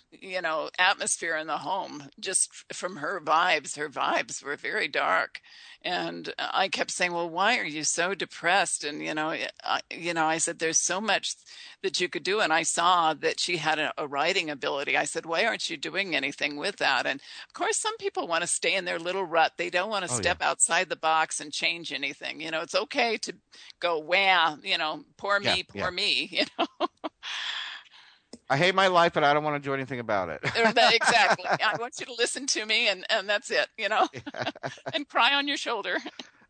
atmosphere in the home just from her vibes. Her vibes were very dark. And I kept saying, well, why are you so depressed? And, I said, there's so much that you could do. And I saw that she had a writing ability. I said, why aren't you doing anything with that? And of course, some people want to stay in their little rut. They don't want to Oh, yeah. step outside the box and change anything. It's okay to go, wow, Yeah, poor yeah. me, I hate my life, but I don't want to do anything about it. Exactly. I want you to listen to me, and that's it, and cry on your shoulder.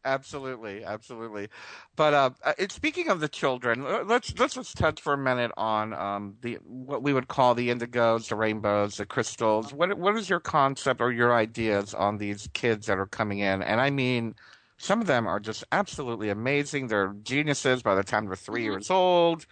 Absolutely, absolutely. But speaking of the children, let's just touch for a minute on the what we would call the indigos, the rainbows, the crystals. What is your concept or your ideas on these kids that are coming in? And I mean, some of them are just absolutely amazing. They're geniuses by the time they're 3 years old,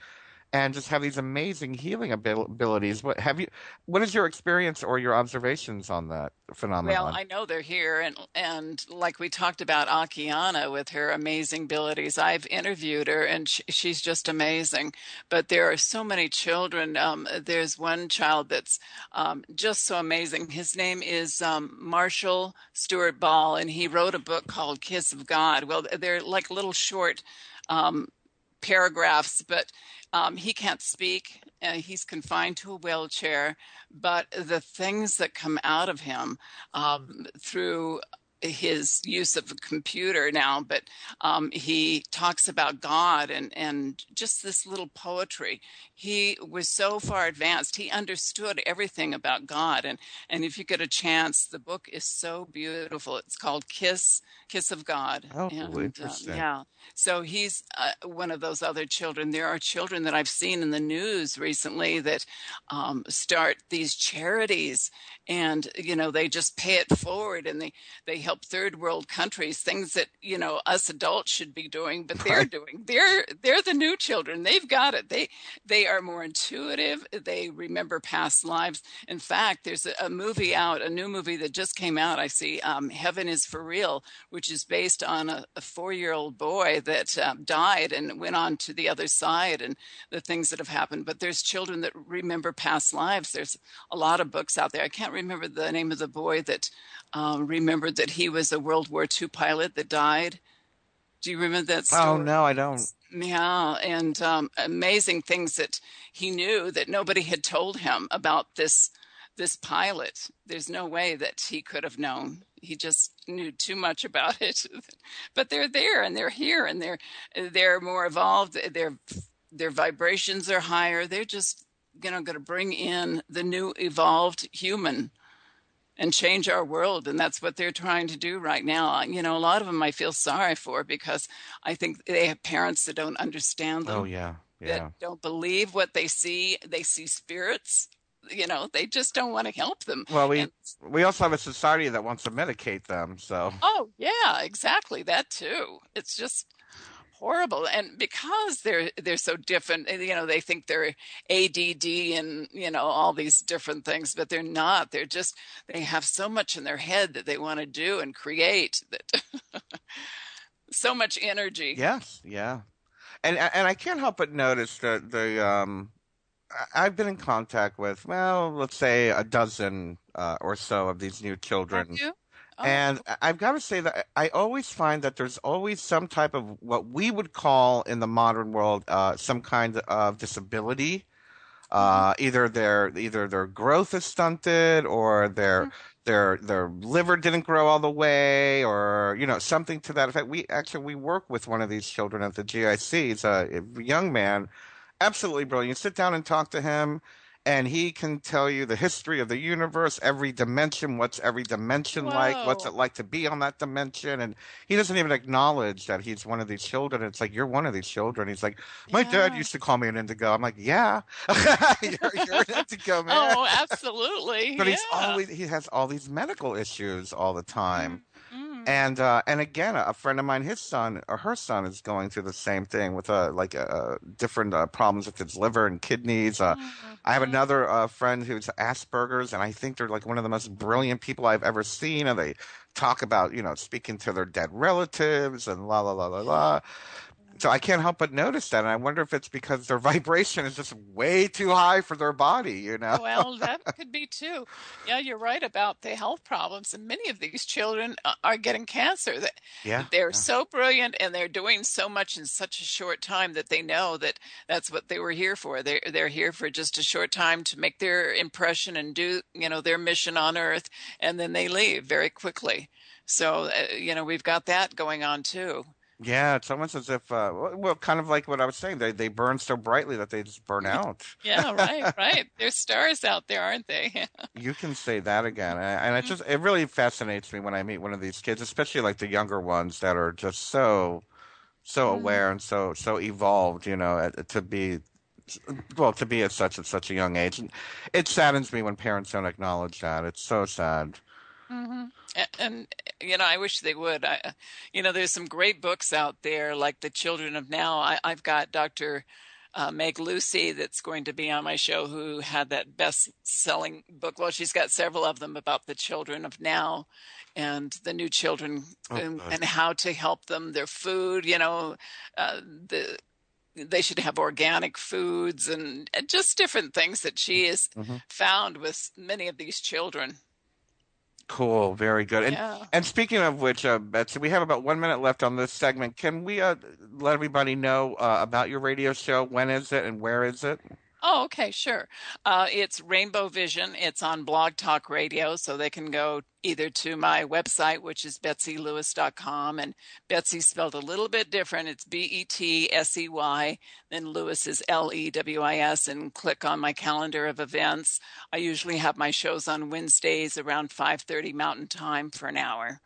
and just have these amazing healing abilities. What is your experience or your observations on that Well, phenomenon? I know they're here, and like we talked about Akiana with her amazing abilities, I've interviewed her, and she's just amazing. But there are so many children. There's one child that's just so amazing. His name is Marshall Stewart Ball, and he wrote a book called Kiss of God. Well, they're like little short um, paragraphs, but he can't speak. He's confined to a wheelchair, but the things that come out of him through his use of a computer now, but he talks about God and just this little poetry. He was so far advanced. He understood everything about God. And if you get a chance, the book is so beautiful. It's called Kiss of God. Oh, And interesting. yeah, so he's one of those other children. There are children that I've seen in the news recently that start these charities, and they just pay it forward, and they help third world countries, things that, us adults should be doing, but they're doing. They're the new children. They've got it. They are more intuitive. They remember past lives. In fact, there's a movie out, a new movie that just came out. I see, Heaven is for Real, which is based on a 4-year-old boy that died and went on to the other side, and the things that have happened. But there's children that remember past lives. There's a lot of books out there. I can't remember the name of the boy that remembered that he was a World War II pilot that died. Do you remember that story? Oh, no, I don't. Yeah, and amazing things that he knew that nobody had told him about this pilot. There's no way that he could have known. He just knew too much about it. But they're there, and they're here, and they're more evolved. Their vibrations are higher. They're just going to bring in the new evolved human and change our world. And that's what they're trying to do right now. A lot of them I feel sorry for, because I think they have parents that don't understand them. Oh, yeah. That don't believe what they see. They see spirits. They just don't want to help them. Well, we also have a society that wants to medicate them. So. Oh, yeah, exactly. That too. It's just horrible. And because they're so different, they think they're ADD and, all these different things, but they're not. They have so much in their head that they want to do and create, that so much energy. Yes. Yeah. And I can't help but notice that I've been in contact with, well, let's say a dozen or so of these new children. Have you? Oh. And I've got to say that I always find that there's always some type of what we would call in the modern world some kind of disability. Either their growth is stunted, or their liver didn't grow all the way, or something to that effect. We work with one of these children at the G.I.C. He's a young man, absolutely brilliant. You sit down and talk to him, and he can tell you the history of the universe, every dimension, what's every dimension like, what's it like to be on that dimension. And he doesn't even acknowledge that he's one of these children. It's like, you're one of these children. He's like, my dad used to call me an indigo. I'm like, yeah, you're an indigo, man. Oh, absolutely. But he has all these medical issues all the time. Mm-hmm. And again, a friend of mine, his son or her son is going through the same thing with different problems with his liver and kidneys. I have another friend who's Asperger's, and I think they're like one of the most brilliant people I've ever seen. And they talk about, speaking to their dead relatives and la la la la la. So I can't help but notice that, and I wonder if it's because their vibration is just way too high for their body, Well, that could be too. Yeah, you're right about the health problems, and many of these children are getting cancer. They're so brilliant, and they're doing so much in such a short time that they know that that's what they were here for. They're here for just a short time to make their impression and do, their mission on Earth, and then they leave very quickly. So, we've got that going on too. Yeah, it's almost as if, kind of like what I was saying. They burn so brightly that they just burn out. Yeah, right. There's stars out there, aren't they? You can say that again. And it really fascinates me when I meet one of these kids, especially like the younger ones that are just so aware and so evolved, to be at such a young age. And it saddens me when parents don't acknowledge that. It's so sad. Mm-hmm. And I wish they would. There's some great books out there, like The Children of Now. I've got Dr. Meg Lucy that's going to be on my show, who had that best-selling book. Well, she's got several of them about the children of now and the new children, and how to help them, their food, they should have organic foods and just different things that she has found with many of these children. Cool. Very good. And speaking of which, Betsy, we have about 1 minute left on this segment. Can we let everybody know about your radio show? When is it and where is it? Oh, okay, sure. It's Rainbow Vision. It's on Blog Talk Radio, so they can go either to my website, which is betseylewis.com, and Betsy spelled a little bit different. It's Betsey, then Lewis is Lewis, and click on my calendar of events. I usually have my shows on Wednesdays around 5:30 Mountain Time for an hour.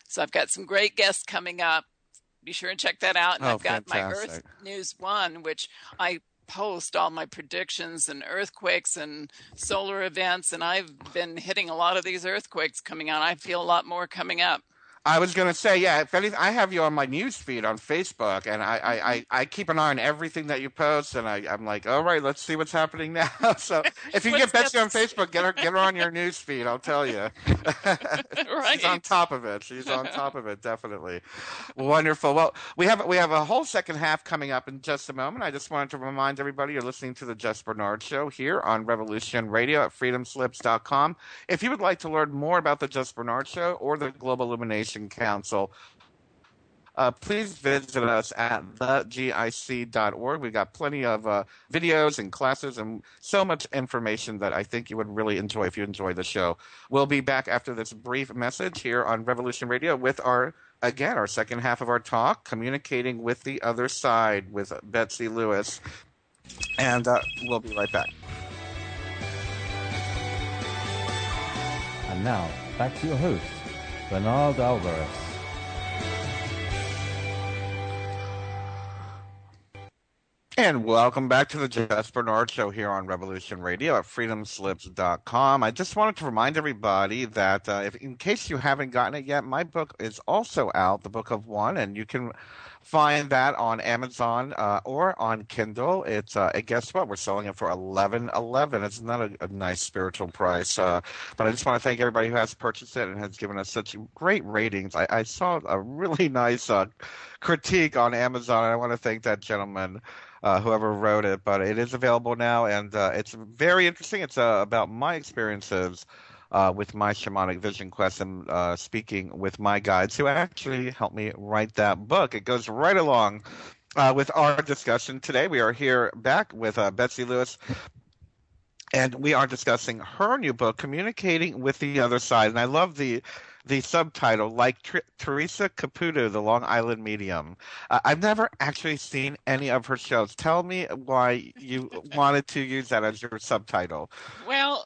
So I've got some great guests coming up. Be sure and check that out. And I've got fantastic. my Earth News 1, which I post all my predictions and earthquakes and solar events, and I've been hitting a lot of these earthquakes coming on. I feel a lot more coming up. I was gonna say, yeah. If anything, I have you on my news feed on Facebook, and I keep an eye on everything that you post, and I'm like, all right, let's see what's happening now. So if you can What's get Betsy on that's Facebook, get her on your news feed. I'll tell you, she's on right. top of it. She's on top of it, definitely. Wonderful. Well, we have a whole second half coming up in just a moment. I just wanted to remind everybody you're listening to the Just Bernard Show here on Revolution Radio at freedomslips.com. If you would like to learn more about the Just Bernard Show or the Global Illumination Council, please visit us at thegic.org. We've got plenty of videos and classes and so much information that I think you would really enjoy if you enjoy the show. We'll be back after this brief message here on Revolution Radio with our second half of our talk, Communicating with the Other Side with Betsey Lewis. And we'll be right back. And now, back to your host, Bernard Alvarez. And welcome back to the Just Bernard Show here on Revolution Radio at freedomslips.com. I just wanted to remind everybody that if in case you haven't gotten it yet, my book is also out, The Book of One, and you can find that on Amazon or on Kindle. It's and guess what? We're selling it for $11.11. It's not a nice spiritual price. But I just want to thank everybody who has purchased it and has given us such great ratings. I saw a really nice critique on Amazon, and I want to thank that gentleman. Whoever wrote it, but it is available now, and it's very interesting. It's about my experiences with my shamanic vision quest and speaking with my guides who actually helped me write that book. It goes right along with our discussion today. We are here back with Betsey Lewis, and we are discussing her new book, Communicating with the Other Side. And I love the subtitle, Like Theresa Caputo, the Long Island Medium. I've never actually seen any of her shows. Tell me why you wanted to use that as your subtitle. Well,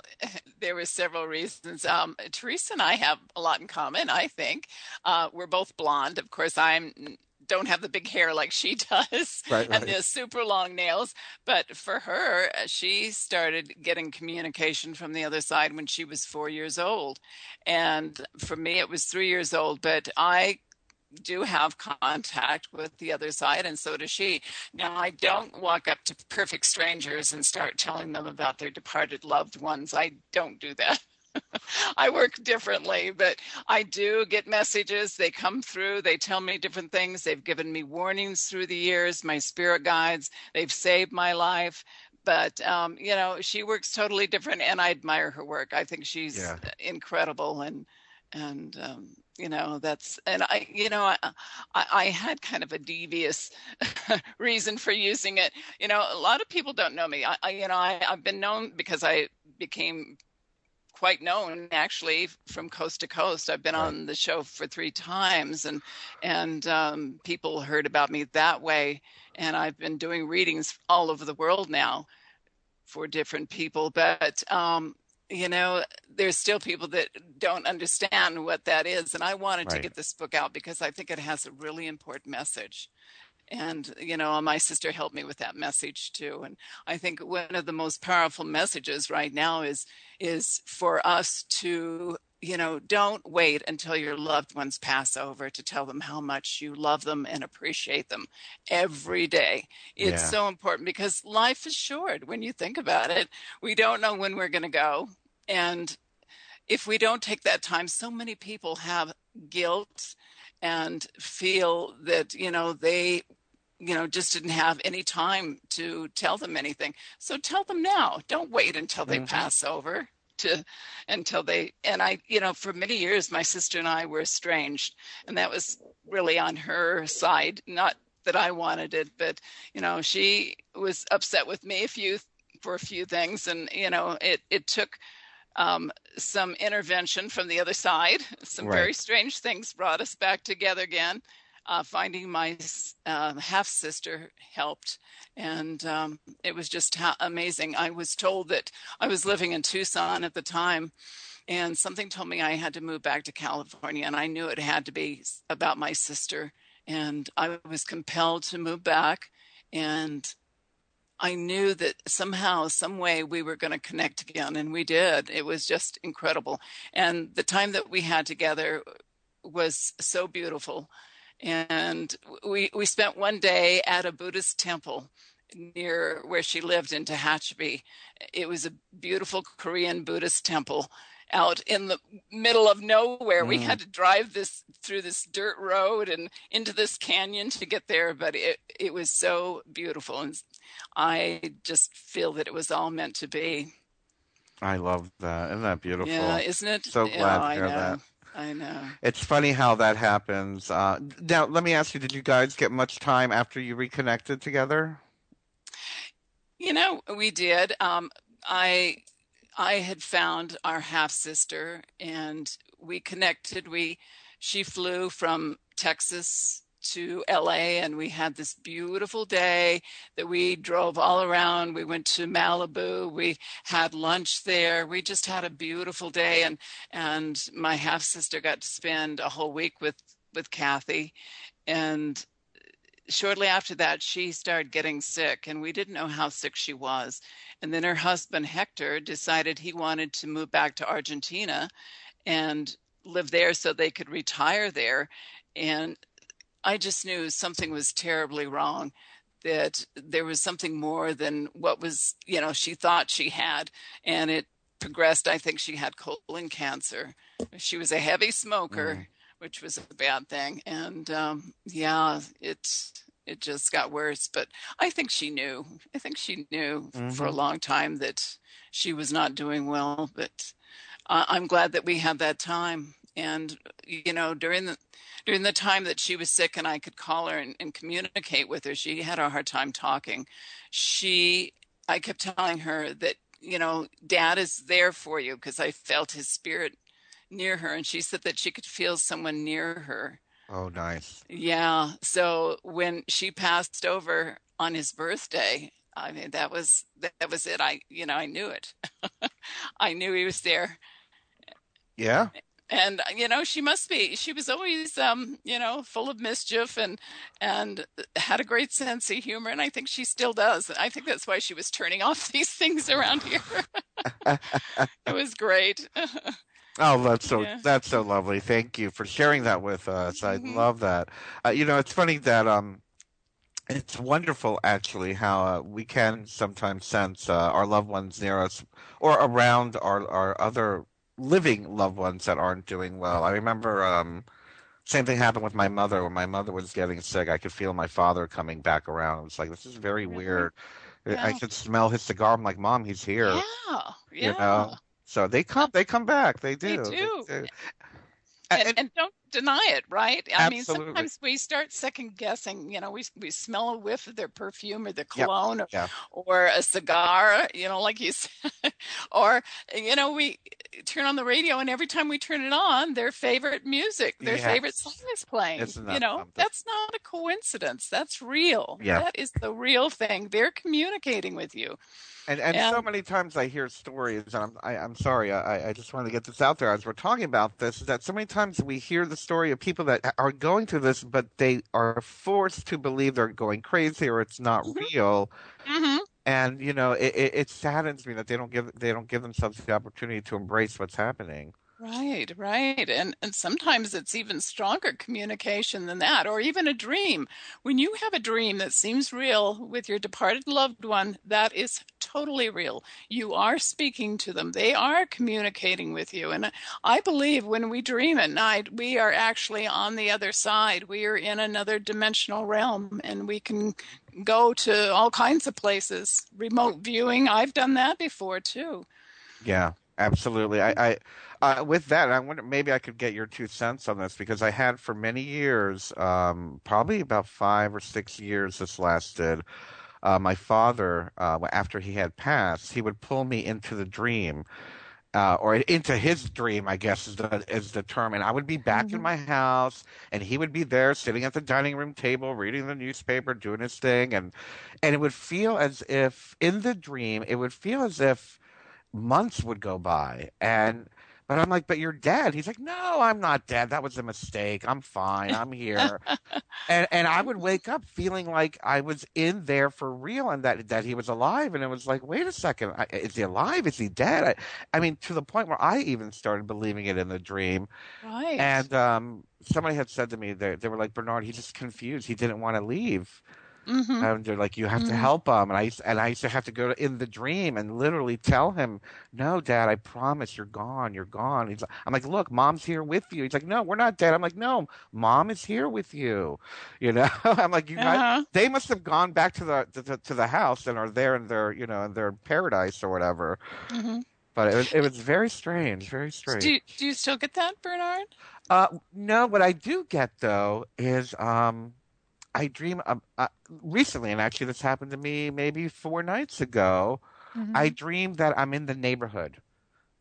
there were several reasons. Teresa and I have a lot in common, I think. We're both blonde. Of course, don't have the big hair like she does, Right. and the super long nails. But for her, she started getting communication from the other side when she was 4 years old. And for me, it was 3 years old, but I do have contact with the other side, and so does she. Now, I don't walk up to perfect strangers and start telling them about their departed loved ones. I don't do that. I work differently, but I do get messages. They come through. They tell me different things. They've given me warnings through the years, my spirit guides. They've saved my life. But, she works totally different, and I admire her work. I think she's incredible. And I had kind of a devious reason for using it. A lot of people don't know me. I've been known because I became quite known actually from coast to coast. I've been on the show for 3 times, and people heard about me that way. And I've been doing readings all over the world now for different people. But there's still people that don't understand what that is. And I wanted to get this book out because I think it has a really important message. And, my sister helped me with that message too. And I think one of the most powerful messages right now is for us to, don't wait until your loved ones pass over to tell them how much you love them and appreciate them every day. It's so important because life is short. When you think about it, we don't know when we're going to go. And if we don't take that time, so many people have guilt and feel that, they just didn't have any time to tell them anything. So tell them now. Don't wait until they pass over for many years, my sister and I were estranged, and that was really on her side. Not that I wanted it, but, she was upset with me for a few things. And, it took some intervention from the other side. Some very strange things brought us back together again. Finding my half-sister helped, and it was just amazing. I was told that I was living in Tucson at the time, and something told me I had to move back to California, and I knew it had to be about my sister, and I was compelled to move back, and I knew that somehow, some way we were going to connect again, and we did. It was just incredible. And the time that we had together was so beautiful. And we spent one day at a Buddhist temple near where she lived in Tehachapi. It was a beautiful Korean Buddhist temple out in the middle of nowhere. We had to drive this through this dirt road and into this canyon to get there, but it was so beautiful, and I just feel that it was all meant to be. I love that. Isn't that beautiful? Yeah, isn't it? So glad to hear that. I know. It's funny how that happens. Now, let me ask you, did you guys get much time after you reconnected together? We did. I had found our half sister, and we connected. She flew from Texas to LA, and we had this beautiful day that we drove all around. We went to Malibu. We had lunch there. We just had a beautiful day, and my half sister got to spend a whole week with Kathy, and shortly after that, she started getting sick, and we didn't know how sick she was. And then her husband, Hector, decided he wanted to move back to Argentina and live there so they could retire there. And I just knew something was terribly wrong, that there was something more than what was, she thought she had. And it progressed. I think she had colon cancer. She was a heavy smoker, which was a bad thing. And it just got worse. But I think she knew. For a long time that she was not doing well. But I'm glad that we had that time. And during the time that she was sick and I could call her and communicate with her, she had a hard time talking. I kept telling her that, Dad is there for you, because I felt his spirit near her. And she said that she could feel someone near her. Oh, nice. Yeah. So when she passed over on his birthday, I mean, that was it. I knew it. I knew he was there. Yeah. And, she was always, full of mischief and had a great sense of humor. And I think she still does. I think that's why she was turning off these things around here. It was great. Oh, that's so lovely. Thank you for sharing that with us. I love that. It's funny that it's wonderful actually how we can sometimes sense our loved ones near us or around our other living loved ones that aren't doing well. I remember same thing happened with my mother. When my mother was getting sick, I could feel my father coming back around. It was like, this is very weird. Yeah. I could smell his cigar. I'm like, Mom, he's here. Yeah. So they come back. They do. They do. They do. And don't deny it, right? I mean, Absolutely. sometimes we start second guessing, we smell a whiff of their perfume or their cologne or a cigar, like you said, or, we turn on the radio and every time we turn it on, their favorite music, their favorite song is playing. Isn't that something? That's not a coincidence. That's real. Yeah. That is the real thing. They're communicating with you. And so many times I hear stories, and I'm sorry, I just wanted to get this out there as we're talking about this, is that so many times we hear the story of people that are going through this, but they are forced to believe they're going crazy or it's not real. And it saddens me that they don't give themselves the opportunity to embrace what's happening. Right. And sometimes it's even stronger communication than that, or even a dream. When you have a dream that seems real with your departed loved one, that is totally real. You are speaking to them. They are communicating with you. And I believe when we dream at night, we are actually on the other side. We are in another dimensional realm, and we can go to all kinds of places. Remote viewing, I've done that before too. Yeah. Absolutely. I with that, I wonder maybe I could get your 2 cents on this, because I had for many years, probably about 5 or 6 years this lasted. My father, after he had passed, he would pull me into the dream, or into his dream, I guess is the term. And I would be back in my house, and he would be there sitting at the dining room table, reading the newspaper, doing his thing, and it would feel as if in the dream, it would feel as if months would go by, But I'm like, but you're dead. He's like, no, I'm not dead. That was a mistake. I'm fine. I'm here. And I would wake up feeling like I was in there for real and that he was alive. And it was like, wait a second, is he alive? Is he dead? I mean, to the point where I even started believing it in the dream. Right. And somebody had said to me, they were like, Bernard, he's just confused. He didn't want to leave. Mm-hmm. And they're like, you have to Mm-hmm. help him. And I used to have to go in the dream and literally tell him, no, Dad, I promise you're gone. You're gone. I'm like, look, Mom's here with you. He's like, no, we're not dead. I'm like, no, Mom is here with you. You know, I'm like, you guys, Uh-huh. they must have gone back to the house and are there in their, in their paradise or whatever. Mm-hmm. But it was very strange, very strange. Do you still get that, Bernard? No, what I do get though is I dream recently, and actually this happened to me maybe 4 nights ago. I Mm-hmm. dreamed that I'm in the neighborhood,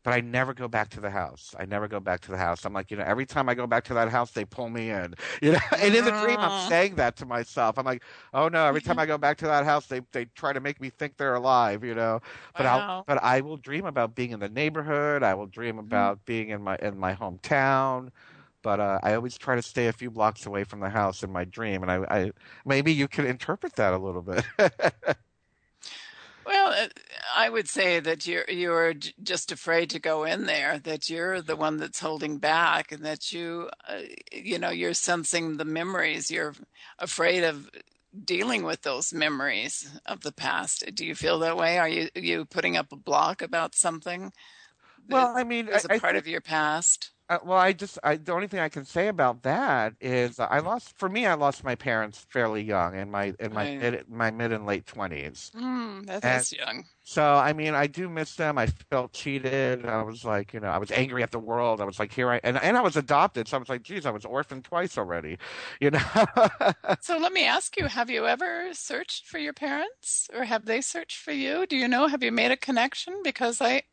but I never go back to the house. I never go back to the house. I'm like, every time I go back to that house, they pull me in, And in the dream, I'm saying that to myself. I'm like, oh no, every time I go back to that house, they try to make me think they're alive. Wow. But I will dream about being in the neighborhood. I will dream Mm-hmm. about being in my hometown. But I always try to stay a few blocks away from the house in my dream, and I maybe you could interpret that a little bit. Well, I would say that you're just afraid to go in there, that you're the one that's holding back, and that you're sensing the memories. You're afraid of dealing with those memories of the past. Do you feel that way? Are you putting up a block about something that Well, I mean, is a I part think of your past? the only thing I can say about that is I lost my parents fairly young Right. my mid and late 20s. That And is young. so, I mean, I do miss them. I felt cheated. I was like, I was angry at the world. I was like, and I was adopted. So I was like, geez, I was orphaned twice already, you know? So let me ask you, have you ever searched for your parents, or have they searched for you? Do you know, have you made a connection? Because I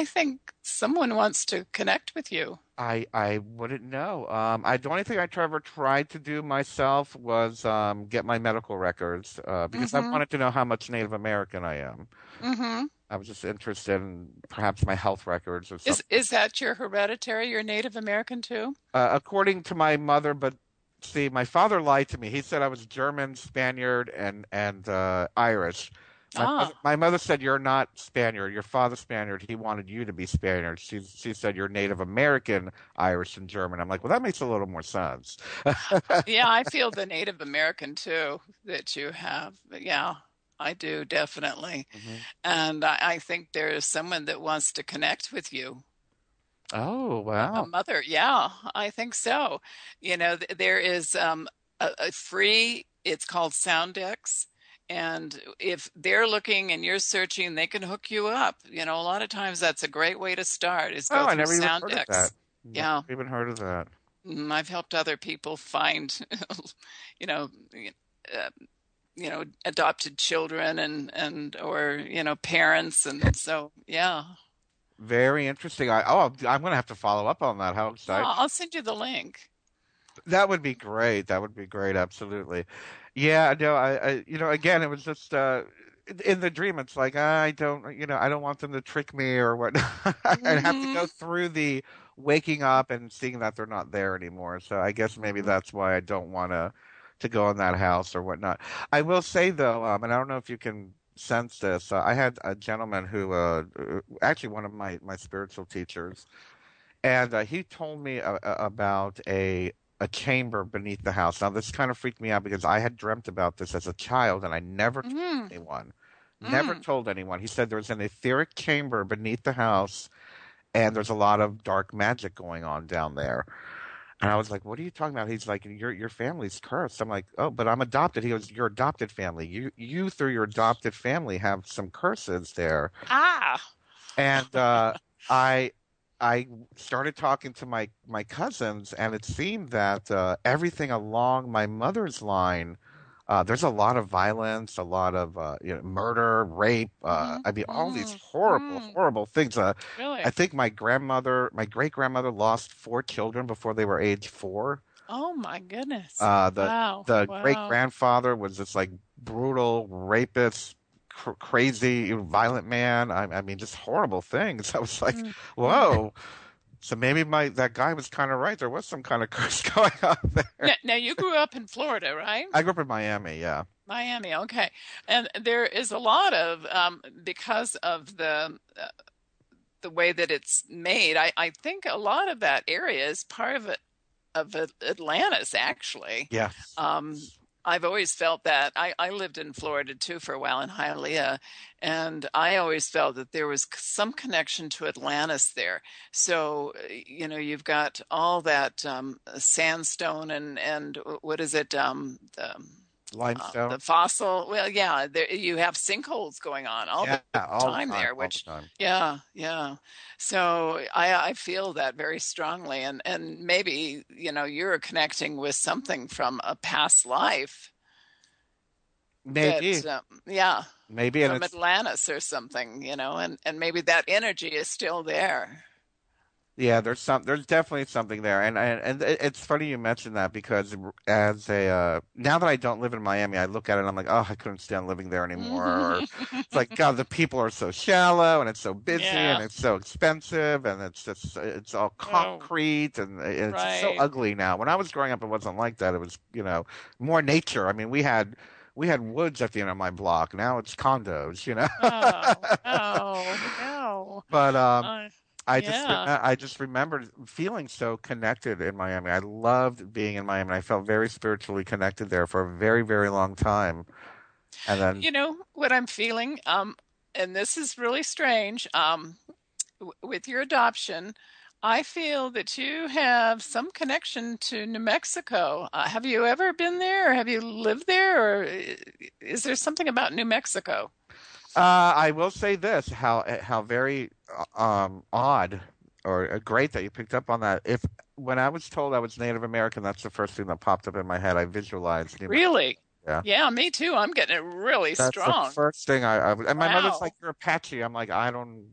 think someone wants to connect with you. I wouldn't know. The only thing ever tried to do myself was get my medical records because I Mm-hmm. wanted to know how much Native American I am. Mm-hmm. I was just interested in perhaps my health records or something. Is that your hereditary? You're Native American too? According to my mother, but see, my father lied to me. He said I was German, Spaniard, and Irish. Ah, My mother said you're not Spaniard. Your father's Spaniard. He wanted you to be Spaniard. She said you're Native American, Irish, and German. I'm like, well, that makes a little more sense. yeah, I feel the Native American too that you have. Yeah, I do definitely. Mhm. And I think there is someone that wants to connect with you. Oh, A wow. mother, yeah, I think so. There is a free, it's called Soundex. And if they're looking and you're searching, they can hook you up. A lot of times that's a great way to start is Oh, go I through never even heard of that. Soundex. Never Yeah. even heard of that. I've helped other people find, you know, uh, adopted children and or, parents. And so, yeah. Very interesting. I'm going to have to follow up on that. How Yeah, exciting. I'll send you the link. That would be great. That would be great. Absolutely. Yeah, no, again, it was just in the dream. It's like I don't want them to trick me or whatnot. I have to Hmm. go through the waking up and seeing that they're not there anymore. So I guess maybe that's why I don't want to go in that house or whatnot. I will say though, and I don't know if you can sense this. I had a gentleman who, actually one of my spiritual teachers. And he told me about a chamber beneath the house. Now, this kind of freaked me out because I had dreamt about this as a child, and I never told Mm, anyone. Never mm. told anyone. He said there's an etheric chamber beneath the house, and there's a lot of dark magic going on down there. And I was like, "What are you talking about?" He's like, "Your family's cursed." I'm like, "Oh, but I'm adopted." He goes, "Your adopted family. You through your adopted family have some curses there." Ah. And I I started talking to my cousins, and it seemed that everything along my mother's line, there's a lot of violence, a lot of murder, rape. Hmm. I mean, all these Mm, horrible, mm. horrible things. I Really? think my great grandmother, lost 4 children before they were age 4. Oh my goodness. The Wow. great Wow. grandfather was this like brutal rapist, crazy, violent man. I mean, just horrible things. I was like, Mm, mm. whoa. So maybe that guy was kind of right. There was some kind of curse going on there. Now you grew up in Florida, right? I grew up in Miami, yeah. Miami, okay. And there is a lot of because of the way that it's made. I think a lot of that area is part of Atlantis, actually. Yes. I've always felt that. I lived in Florida too for a while in Hialeah, and I always felt that there was some connection to Atlantis there. So, you've got all that sandstone and what is it? Limestone. The fossil. Well, yeah, you have sinkholes going on all the time there, which, yeah. So I feel that very strongly, and maybe you're connecting with something from a past life. Maybe. Yeah. Maybe from Atlantis or something, and maybe that energy is still there. Yeah, there's definitely something there, and it's funny you mentioned that because as a now that I don't live in Miami, I look at it and I'm like, oh, I couldn't stand living there anymore. Or it's like, God, the people are so shallow and it's so busy and it's so expensive and it's all concrete and it's just so ugly now. When I was growing up, it wasn't like that. It was more nature. I mean, we had woods at the end of my block. Now it's condos, No. But I just remember feeling so connected in Miami. I loved being in Miami. I felt very spiritually connected there for a very, very long time. And then, what I'm feeling, and this is really strange, with your adoption, I feel that you have some connection to New Mexico. Have you ever been there, or have you lived there, or is there something about New Mexico? I will say this: how very odd or great that you picked up on that. When I was told I was Native American, that's the first thing that popped up in my head. I visualized. Really? Yeah. Yeah, me too. I'm getting it really strong. That's the first thing and my mother's like, "You're Apache." I'm like, I don't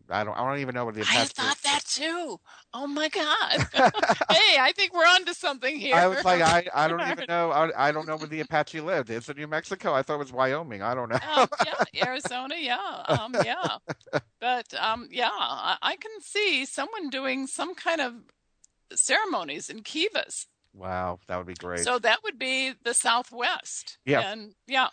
even know what the Apache is. I thought that too. Oh my God. Hey, I think we're onto something here. I was like, I don't even know. I don't know where the Apache lived. Is it New Mexico? I thought it was Wyoming. I don't know. Yeah, Arizona. Yeah. Yeah. But yeah, I can see someone doing some kind of ceremonies in Kivas. Wow, that would be great. So that would be the Southwest. Yeah. And yeah.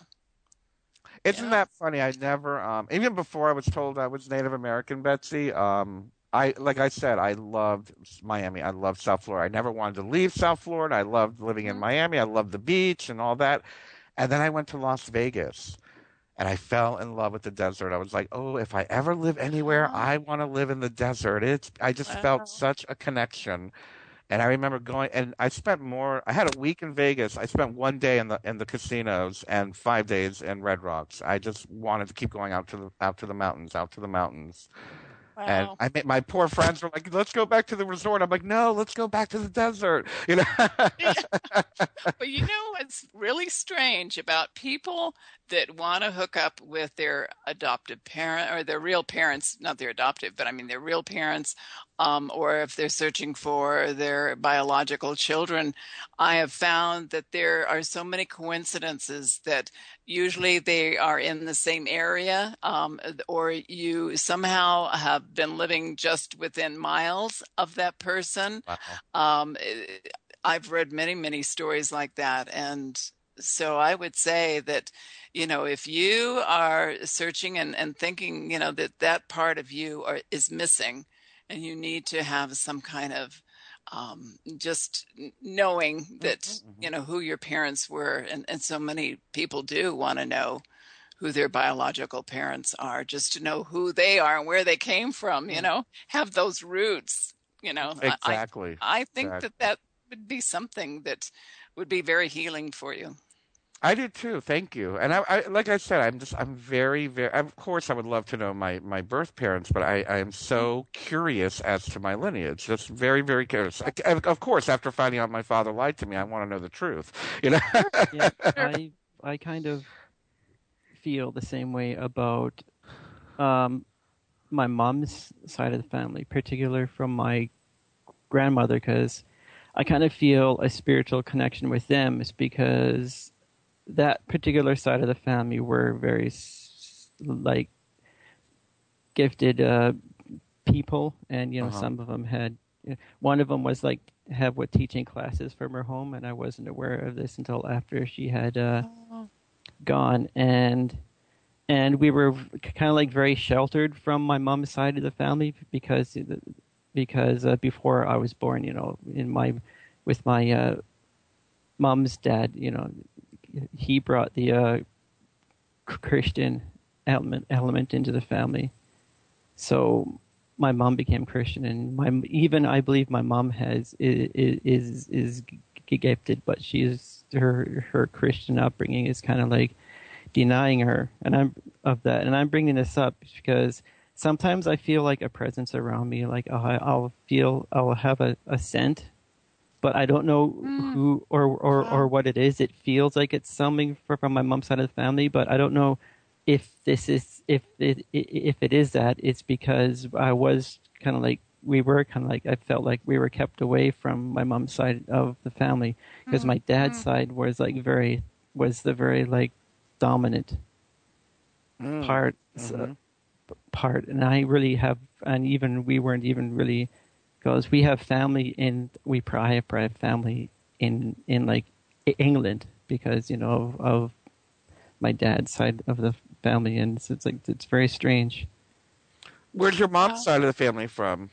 Isn't that funny? I never, even before I was told I was Native American, Betsy, like I said, I loved Miami. I loved South Florida. I never wanted to leave South Florida. I loved living in Miami. I loved the beach and all that. And then I went to Las Vegas and I fell in love with the desert. I was like, oh, if I ever live anywhere, I want to live in the desert. I just felt such a connection. And I remember going, and I had a week in Vegas. I spent one day in the casinos and 5 days in Red Rocks. I just wanted to keep going out to the mountains. Wow. And my poor friends were like, let's go back to the resort. I'm like, no, let's go back to the desert. But what's really strange about people that want to hook up with their adoptive parent or their real parents, not their adoptive, but I mean their real parents, or if they're searching for their biological children, I have found that there are so many coincidences that usually they are in the same area, or you somehow have been living just within miles of that person. Wow. I've read many, many stories like that. And so I would say that, if you are searching and thinking, that part of you is missing and you need to have some kind of just knowing that, who your parents were. And so many people do want to know who their biological parents are, just to know who they are and where they came from, have those roots, Exactly. I think that would be something that would be very healing for you. I do too. Thank you. And I like I said, I'm very, very, of course I would love to know my birth parents, but I am so curious as to my lineage. Just very, very curious. Of course, after finding out my father lied to me, I want to know the truth, Yeah, I kind of feel the same way about my mom's side of the family, particularly from my grandmother, because I kind of feel a spiritual connection with them. Is because that particular side of the family were very gifted people, and some of them had One of them was like have what teaching classes from her home, and I wasn't aware of this until after she had gone, and we were kind of like very sheltered from my mom's side of the family because before I was born, with my mom's dad, he brought the Christian element into the family. So my mom became Christian, and I believe my mom is gifted, but her Christian upbringing is kind of like denying her, and I'm bringing this up because sometimes I feel like a presence around me, like I'll have a scent, but I don't know who or what it is. It feels like it's something from my mom's side of the family, but I don't know if it is that. It's because I was kind of like I felt like we were kept away from my mom's side of the family because my dad's side was the very like dominant part, and I really have, and even we weren't even really, because we have family I have family in like England because of my dad's side of the family, and so it's very strange. Where's your mom's side of the family from?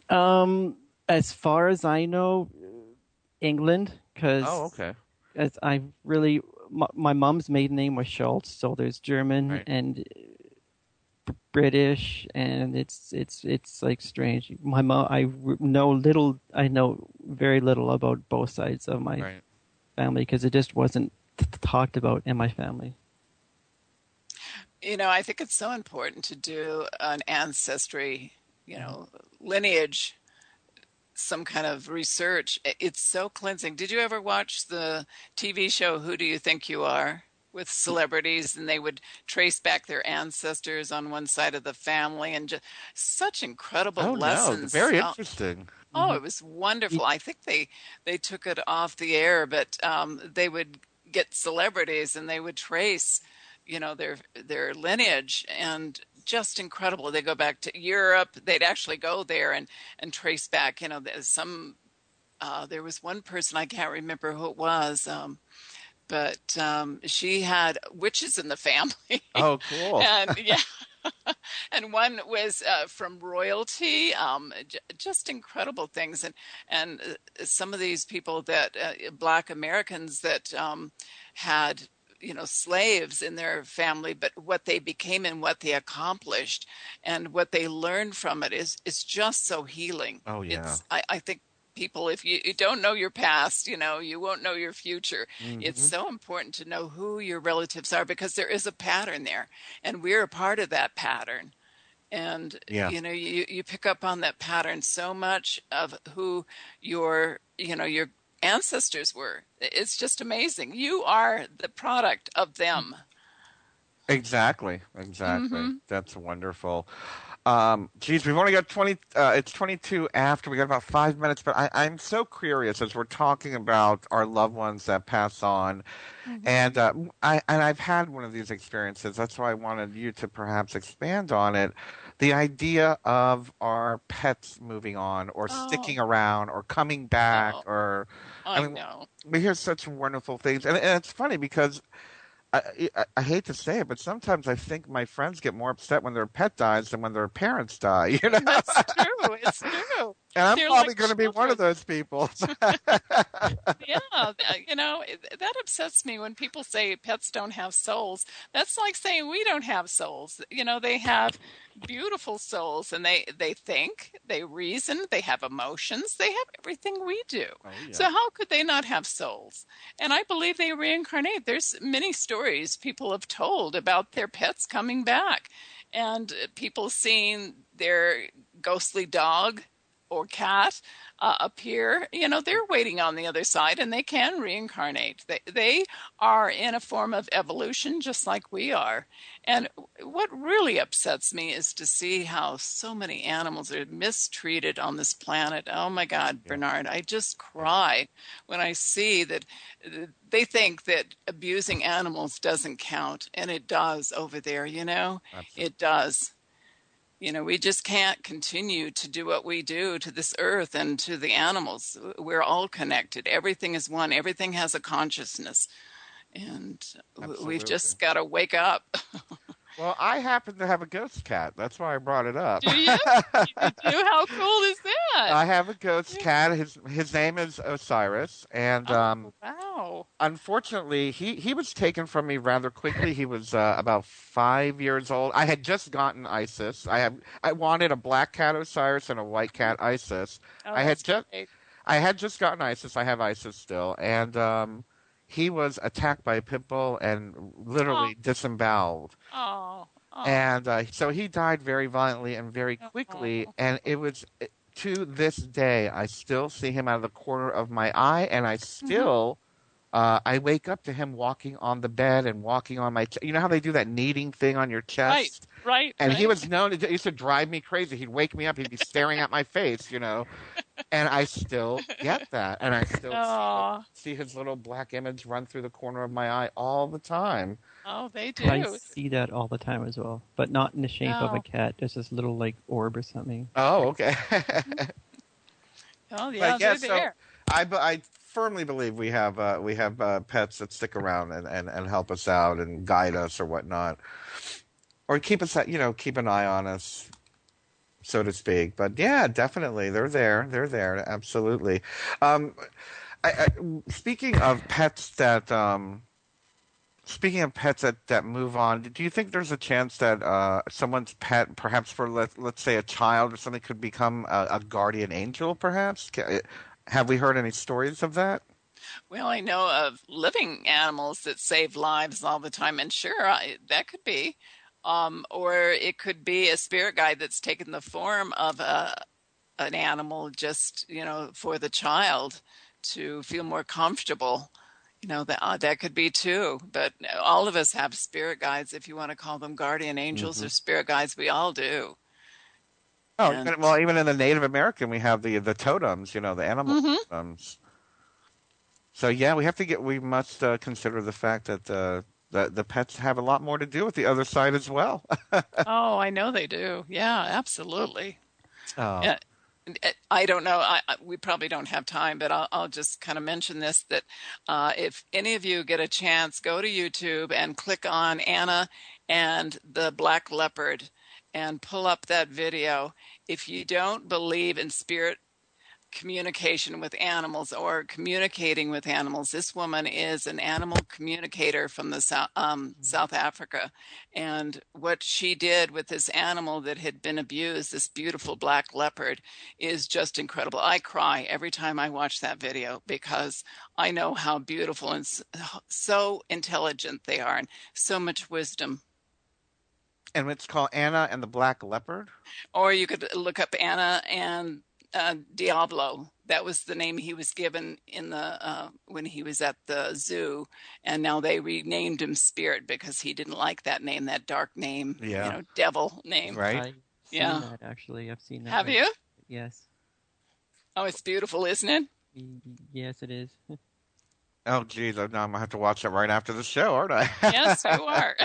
As far as I know, England, because okay. As I really, my mom's maiden name was Schultz, so there's German and British, and it's like strange. My mom, I know very little about both sides of my family because it just wasn't talked about in my family. I think it's so important to do an ancestry, lineage, some kind of research. It's so cleansing. Did you ever watch the TV show Who Do You Think You Are with celebrities, and they would trace back their ancestors on one side of the family, and just such incredible lessons. No, very interesting. Oh, it was wonderful. I think they took it off the air, but they would get celebrities and they would trace their lineage, and just incredible. They go back to Europe. They'd actually go there and trace back. There was one person, I can't remember who it was, but she had witches in the family. Oh, cool. And and one was from royalty. Just incredible things, and some of these people that Black Americans that had slaves in their family, but what they became and what they accomplished and what they learned from it is just so healing. Oh yeah. I think people, if you don't know your past, you won't know your future. It's so important to know who your relatives are, because there is a pattern there, and we're a part of that pattern. And you pick up on that pattern so much of who your ancestors were. It's just amazing. You are the product of them. Exactly. That's wonderful. We've only got 20, it's 22 after. We got about 5 minutes, but I'm so curious as we're talking about our loved ones that pass on. And I've had one of these experiences. That's why I wanted you to perhaps expand on it. The idea of our pets moving on or sticking around or coming back I know. We hear such wonderful things. And it's funny because I hate to say it, but sometimes I think my friends get more upset when their pet dies than when their parents die. That's true. It's true. And I'm probably going to be one of those people. Yeah, that upsets me when people say pets don't have souls. That's like saying we don't have souls. They have beautiful souls, and they think, they reason, they have emotions, they have everything we do. Oh, yeah. So how could they not have souls? And I believe they reincarnate. There's many stories people have told about their pets coming back, and people seeing their ghostly dog or cat appear. They're waiting on the other side, and they can reincarnate. They are in a form of evolution just like we are. And what really upsets me is to see how so many animals are mistreated on this planet. Oh my God, Bernard, I just cry when I see that they think that abusing animals doesn't count, and it does over there, Absolutely. It does. We just can't continue to do what we do to this earth and to the animals. We're all connected. Everything is one. Everything has a consciousness. And we've Absolutely. just got to wake up. Well, I happen to have a ghost cat. That's why I brought it up. Do you? You do? How cool is that? I have a ghost cat. His name is Osiris, and Wow. unfortunately, he was taken from me rather quickly. He was about 5 years old. I had just gotten Isis. I wanted a black cat Osiris and a white cat Isis. Oh, I had just great. I had just gotten Isis. I have Isis still, and he was attacked by a pit bull and literally disemboweled. Oh. And so he died very violently and very quickly. And it was, to this day, I still see him out of the corner of my eye, and I still, I wake up to him walking on the bed and walking on my, you know how they do that kneading thing on your chest? Right. And he was known, it used to drive me crazy. He'd wake me up, he'd be staring at my face, and I still get that. And I still see his little black image run through the corner of my eye all the time. Oh, they do. I see that all the time as well, but not in the shape of a cat. Just this little orb or something. Oh, okay. Oh, yeah, they're there. I firmly believe we have pets that stick around and help us out and guide us or whatnot, or keep us keep an eye on us, so to speak. But yeah, definitely they're there, absolutely. Speaking of pets that move on, do you think there's a chance that someone's pet, perhaps for let's say a child or something, could become a guardian angel? Perhaps have we heard any stories of that? Well, I know of living animals that save lives all the time, and sure, that could be. Or it could be a spirit guide that's taken the form of an animal just, for the child to feel more comfortable. That could be too. But all of us have spirit guides, if you want to call them guardian angels or spirit guides. We all do. Oh, well, even in the Native American, we have the totems, the animal totems. So yeah, we must consider the fact that the pets have a lot more to do with the other side as well. Oh, I know they do. Yeah, absolutely. Oh. Yeah. I don't know. We probably don't have time, but I'll just kind of mention this, that if any of you get a chance, go to YouTube and click on Anna and the Black Leopard and pull up that video. If you don't believe in spirit communication with animals or communicating with animals, this woman is an animal communicator from the South Africa, and what she did with this animal that had been abused, this beautiful black leopard, is just incredible. I cry every time I watch that video because I know how beautiful and so intelligent they are, and so much wisdom. And it's called Anna and the Black Leopard? Or you could look up Anna and Diablo. That was the name he was given in the when he was at the zoo, and now they renamed him Spirit because he didn't like that name, that dark name, devil name. Right? I've seen that, actually. I've seen that. Have you? Yes. Oh, it's beautiful, isn't it? Yes, it is. Oh, geez, now I'm going to have to watch that right after the show, aren't I? Yes, you are.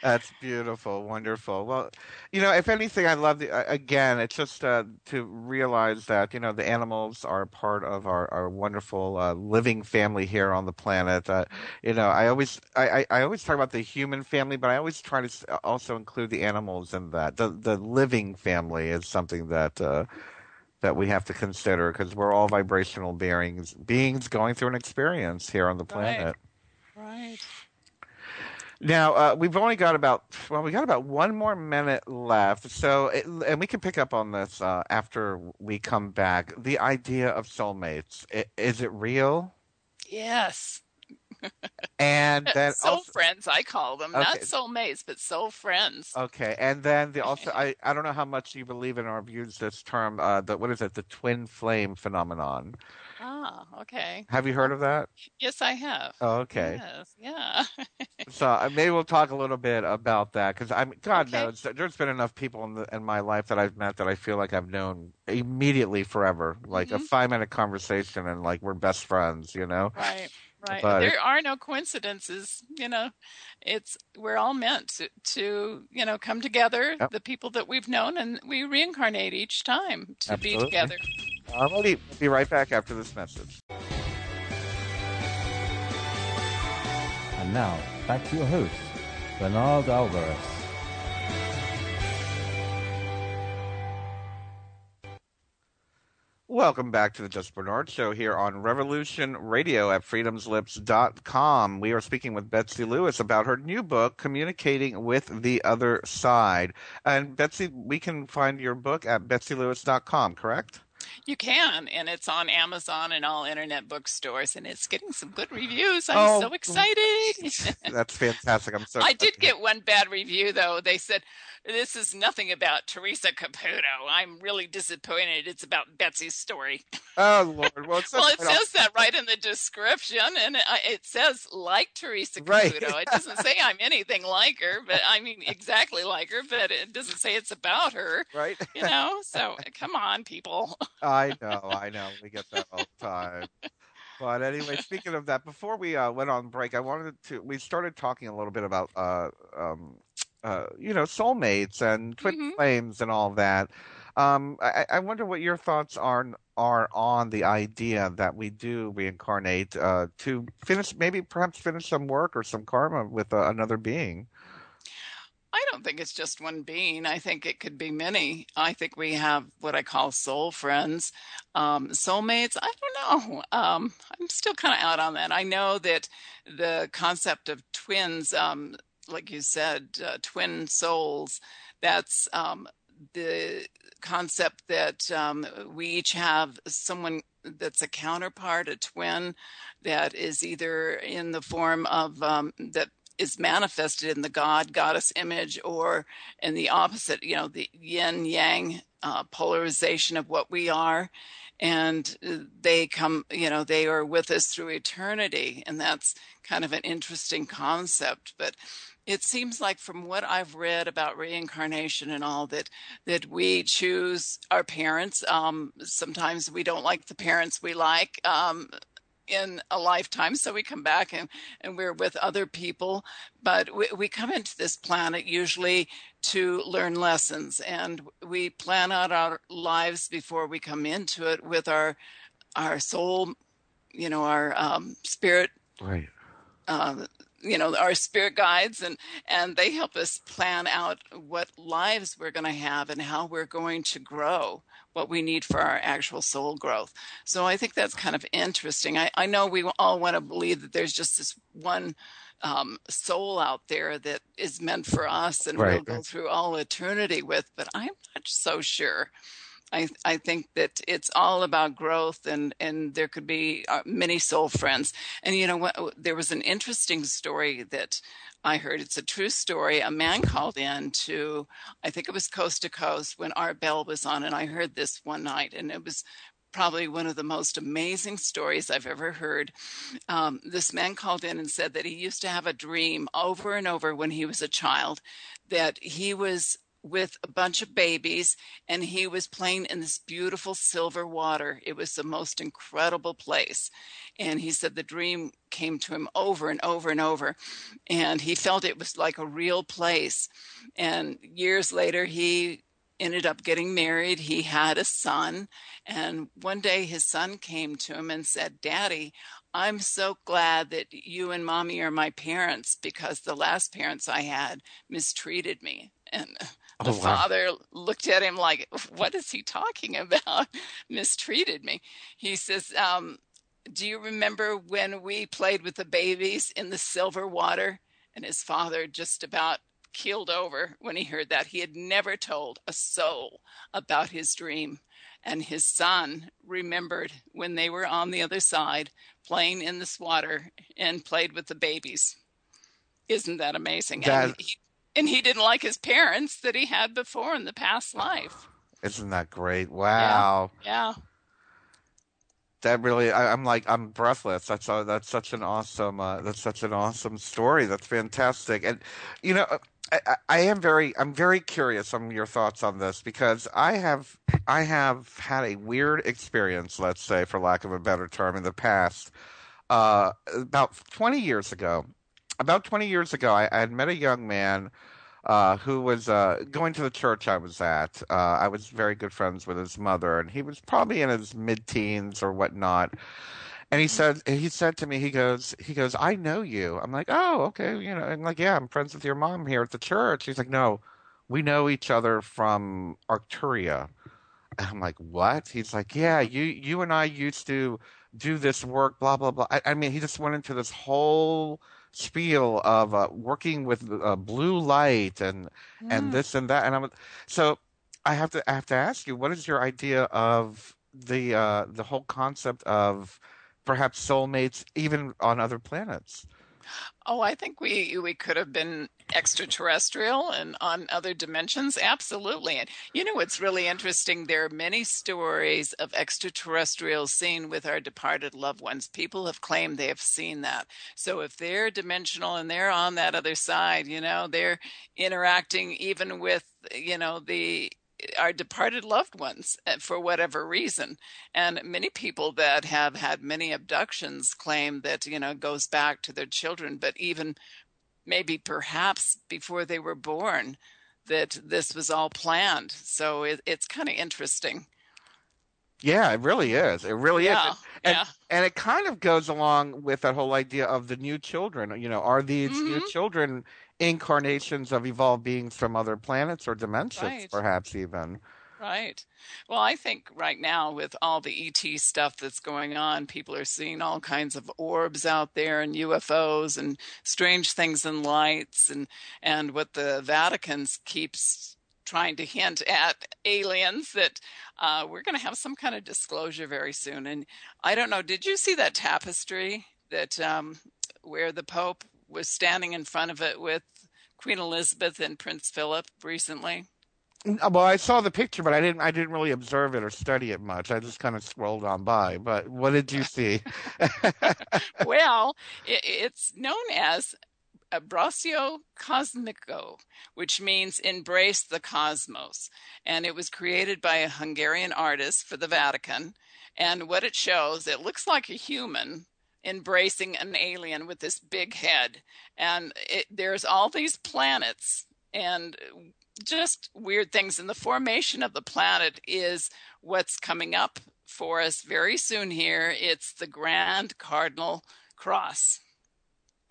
That's beautiful. Wonderful. Well, if anything, I love again, it's just to realize that, the animals are part of our wonderful living family here on the planet. I always talk about the human family, but I always try to also include the animals in that. The living family is something that we have to consider, because we're all vibrational beings going through an experience here on the planet. Right. Now, we've only got about 1 more minute left. So, and we can pick up on this after we come back. The idea of soulmates, is it real? Yes. And then soul also, friends, I call them. Okay. Not soulmates, but soul friends. Okay. And then I don't know how much you believe in or use this term, the twin flame phenomenon. Ah, okay. Have you heard of that? Yes, I have. Oh, okay. Yes, yeah. So maybe we'll talk a little bit about that, because God knows there's been enough people in my life that I've met that I feel like I've known immediately forever, like a 5-minute conversation, and like we're best friends, Right. Right. But There are no coincidences. We're all meant to come together, yep, the people that we've known, and we reincarnate each time to be absolutely. together. Alrighty, we'll be right back after this message. And now, back to your host, Bernard Alvarez. Welcome back to the Just Bernard Show here on Revolution Radio at freedomslips.com. We are speaking with Betsey Lewis about her new book, Communicating with the Other Side. And Betsy, we can find your book at betseylewis.com, correct? You can, and it's on Amazon and all internet bookstores, and it's getting some good reviews. I'm so excited. That's fantastic. I'm so I did excited. get one bad review, though. They said, this is nothing about Theresa Caputo. I'm really disappointed. It's about Betsy's story. Oh, Lord. Well, it says that right in the description, and it says, like Theresa Caputo. Right. It doesn't say I'm anything like her, but I mean exactly like her, but it doesn't say it's about her. Right. So come on, people. I know. We get that all the time. But anyway, speaking of that, before we went on break, we started talking a little bit about, soulmates and twin flames and all that. I wonder what your thoughts are on the idea that we do reincarnate to perhaps finish some work or some karma with another being. I don't think it's just one being. I think it could be many. I think we have what I call soul friends. Soulmates, I don't know. I'm still kind of out on that. I know that the concept of twins, like you said, twin souls, that's the concept that we each have someone that's a counterpart, a twin, that is either in the form of that is manifested in the goddess image, or in the opposite, the yin yang polarization of what we are. And they come, they are with us through eternity. And that's kind of an interesting concept. But it seems like, from what I've read about reincarnation and all, that we choose our parents. Sometimes we don't like the parents we like in a lifetime, so we come back and we're with other people. But we come into this planet usually to learn lessons, and we plan out our lives before we come into it with our soul, our spirit. Right. Our spirit guides, and they help us plan out what lives we're going to have and how we're going to grow, what we need for our actual soul growth. So I think that's kind of interesting. I know we all want to believe that there's just this one soul out there that is meant for us and we'll go through all eternity with, but I'm not so sure. I think that it's all about growth, and there could be many soul friends. And you know what? There was an interesting story that I heard. It's a true story. A man called in to, I think it was Coast to Coast, when Art Bell was on, and I heard this one night, and it was probably one of the most amazing stories I've ever heard. This man called in and said that he used to have a dream over and over when he was a child, that he was with a bunch of babies and he was playing in this beautiful silver water. It was the most incredible place. And he said the dream came to him over and over and over, and he felt it was like a real place. And years later, he ended up getting married. He had a son, and one day his son came to him and said, "Daddy, I'm so glad that you and Mommy are my parents, because the last parents I had mistreated me." And the father looked at him like, "What is he talking about? Mistreated me?" He says, "Do you remember when we played with the babies in the silver water?" And his father just about keeled over when he heard that. He had never told a soul about his dream. And his son remembered when they were on the other side playing in this water and played with the babies. Isn't that amazing? And he didn't like his parents that he had before in the past life. Isn't that great? Wow. Yeah. That really, I'm breathless. That's such an awesome story. That's fantastic. And I'm very curious on your thoughts on this, because I have had a weird experience, let's say, for lack of a better term, in the past, about 20 years ago. About 20 years ago, I had met a young man who was going to the church I was at. I was very good friends with his mother, and he was probably in his mid-teens or whatnot. And he said to me, he goes, I know you. I'm like, oh, okay, and like, yeah, I'm friends with your mom here at the church. He's like, no, we know each other from Arcturia. And I'm like, what? He's like, yeah, you and I used to do this work, blah blah blah. I mean, he just went into this whole spiel of working with blue light and Mm. this and that. And so I have to ask you, what is your idea of the whole concept of perhaps soulmates even on other planets? Oh, I think we could have been extraterrestrial and on other dimensions. Absolutely. And you know what's really interesting? There are many stories of extraterrestrials seen with our departed loved ones. People have claimed they have seen that. So if they're dimensional and they're on that other side, they're interacting even with, the our departed loved ones for whatever reason. And many people that have had many abductions claim that, it goes back to their children, but even maybe perhaps before they were born, that this was all planned. So it's kind of interesting. Yeah, it really is. It really is. Yeah, And yeah. and it kind of goes along with that whole idea of the new children. Are these new Hmm. children incarnations of evolved beings from other planets or dimensions, Right. perhaps even? Right. Well, I think right now with all the ET stuff that's going on, people are seeing all kinds of orbs out there and UFOs and strange things in lights and what the Vatican keeps trying to hint at aliens that we're going to have some kind of disclosure very soon. And I don't know, did you see that tapestry that where the Pope was standing in front of it with Queen Elizabeth and Prince Philip recently? Well, I saw the picture, but I didn't really observe it or study it much. I just kind of scrolled on by. But what did you see? Well, it's known as Abrasio Cosmico, which means embrace the cosmos. And it was created by a Hungarian artist for the Vatican. And what it shows, it looks like a human embracing an alien with this big head. And there's all these planets and just weird things. And the formation of the planet is what's coming up for us very soon here. It's the Grand Cardinal Cross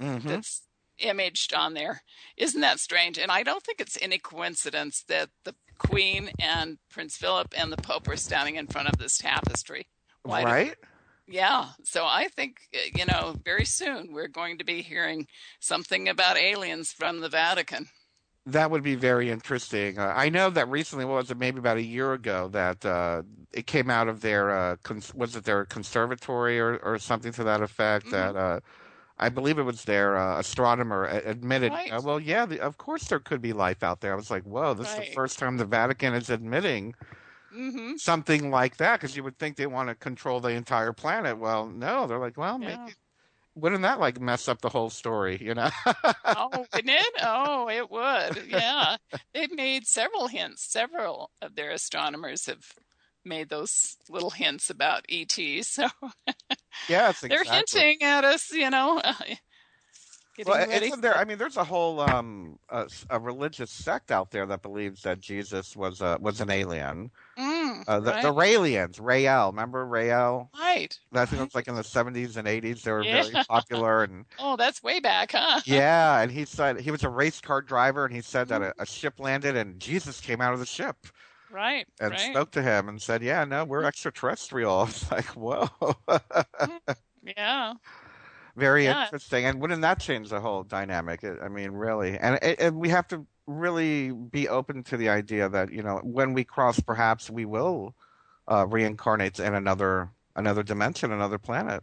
Hmm. that's imaged on there. Isn't that strange? And I don't think it's any coincidence that the Queen and Prince Philip and the Pope are standing in front of this tapestry. Why do, Right? yeah. So I think, very soon we're going to be hearing something about aliens from the Vatican. That would be very interesting. I know that recently, what was it, maybe about a year ago, that it came out of their was it their conservatory or something to that effect, Hmm. that I believe it was their astronomer admitted, Right. well, yeah, of course there could be life out there. I was like, whoa, this is the Right. first time the Vatican is admitting Hmm. something like that, because you would think they want to control the entire planet. Well, no, they're like, well, maybe Yeah. wouldn't that like mess up the whole story, you know? Oh, wouldn't it? Oh, it would. Yeah. They've made several hints. Several of their astronomers have made those little hints about ET. So Yes, they're exactly. hinting at us, Well, getting ready isn't there? for. I mean, there's a whole a religious sect out there that believes that Jesus was an alien. The Right, Raelians, Rael, remember Rael? right, I think it was right. like in the 70s and 80s. They were Yeah. very popular, and Oh, that's way back, huh? yeah, and he said he was a race car driver, and he said that Mhm. a ship landed, and Jesus came out of the ship Right, and right. spoke to him and said, "Yeah, no, we're extraterrestrial." I was like, "Whoa." Mhm. Yeah, Very yeah. interesting. And wouldn't that change the whole dynamic? I mean, really. And we have to really be open to the idea that, when we cross, perhaps we will reincarnate in another dimension, another planet.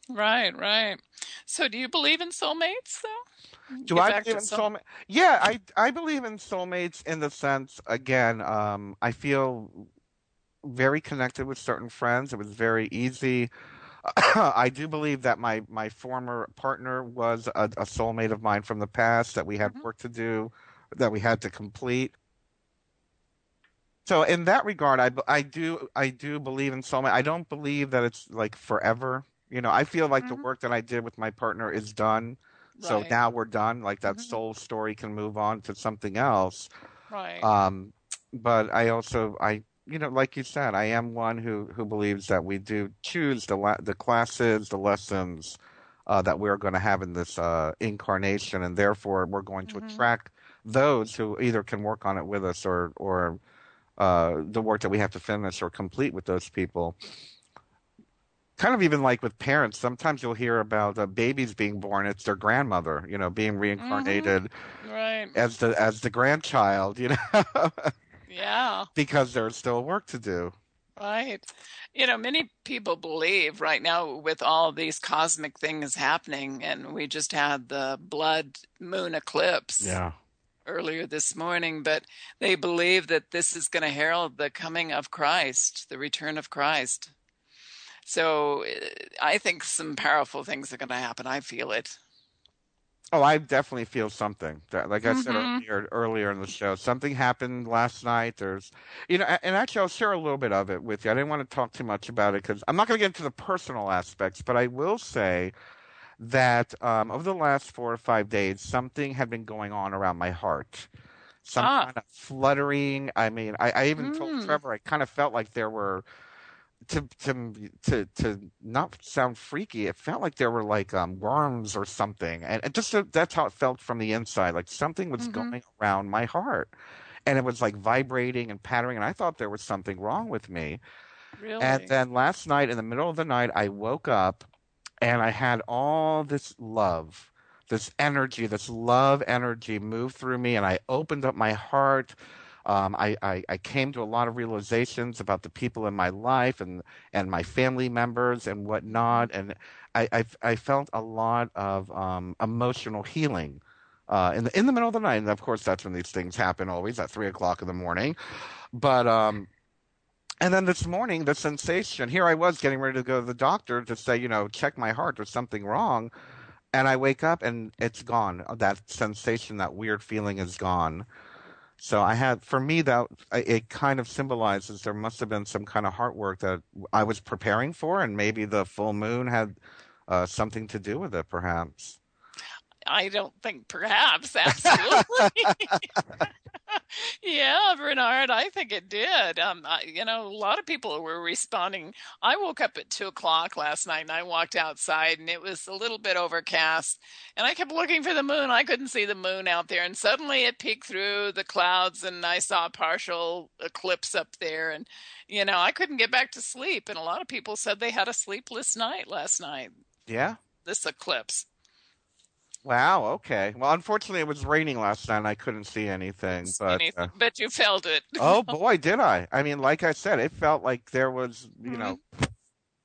Right, right. So, do you believe in soulmates, though? Do Get I back believe to in soul. soulmates? Yeah, I believe in soulmates in the sense, again, I feel very connected with certain friends. It was very easy. I do believe that my former partner was a soulmate of mine from the past, that we had Mhm. work to do, that we had to complete. So in that regard, I do believe in soulmate. I don't believe that it's like forever. I feel like the work that I did with my partner is done. So Right. now we're done. Like that soul story can move on to something else. Right. Um, but like you said, I am one who believes that we do choose the classes, the lessons that we're going to have in this incarnation, and therefore we're going to attract those who either can work on it with us or the work that we have to finish or complete with those people. Kind of even like with parents, sometimes you'll hear about babies being born. It's their grandmother, being reincarnated Right. as the grandchild, Yeah. because there's still work to do. Right. Many people believe right now with all these cosmic things happening, and we just had the blood moon eclipse Yeah. earlier this morning, but they believe that this is going to herald the coming of Christ, the return of Christ. So I think some powerful things are going to happen. I feel it. Oh, I definitely feel something. Like I said Mm-hmm. earlier in the show, something happened last night. And actually, I'll share a little bit of it with you. I didn't want to talk too much about it because I'm not going to get into the personal aspects, but I will say that over the last 4 or 5 days, something had been going on around my heart. Some Ah. kind of fluttering. I mean, I even told Mm. Trevor I kind of felt like there were to not sound freaky, it felt like there were like worms or something, and that's how it felt from the inside. Like something was Mm-hmm. going around my heart, and it was like vibrating and pattering, and I thought there was something wrong with me. And Really? then last night, in the middle of the night, I woke up and I had all this love, this energy, this love energy move through me, and I opened up my heart. I came to a lot of realizations about the people in my life and my family members and Mm-hmm. whatnot, and I felt a lot of emotional healing in the middle of the night. And of course, that's when these things happen, always at 3 o'clock in the morning. But and then this morning, the sensation, here I was getting ready to go to the doctor to say, check my heart, there's something wrong. And I wake up and it's gone. That sensation, that weird feeling is gone. So for me, that it kind of symbolizes there must have been some kind of heart work that I was preparing for, and maybe the full moon had something to do with it, perhaps. I don't think perhaps. Absolutely. Yeah, Bernard, I think it did. A lot of people were responding. I woke up at 2 o'clock last night and I walked outside and it was a little bit overcast. And I kept looking for the moon. I couldn't see the moon out there. And suddenly it peeked through the clouds and I saw a partial eclipse up there. And, I couldn't get back to sleep. And a lot of people said they had a sleepless night last night, Yeah. this eclipse. Wow. Okay. Well, unfortunately, it was raining last night and I couldn't see anything. But Anything, but you felt it. oh boy, did I! I mean, like I said, it felt like there was, Mhm.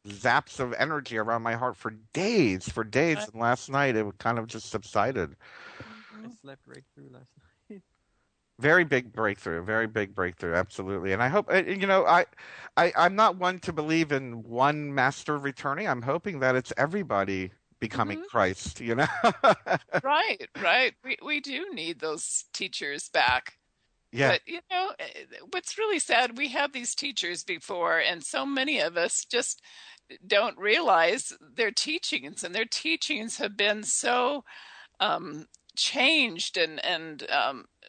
zaps of energy around my heart for days. And last night, it kind of just subsided. I Mhm. slept right through last night. Very big breakthrough, absolutely. And I hope, I'm not one to believe in one master returning. I'm hoping that it's everybody becoming Mhm. Christ. Right, right. We do need those teachers back. Yeah, But what's really sad, we had these teachers before, and so many of us just don't realize their teachings, and their teachings have been so um, changed and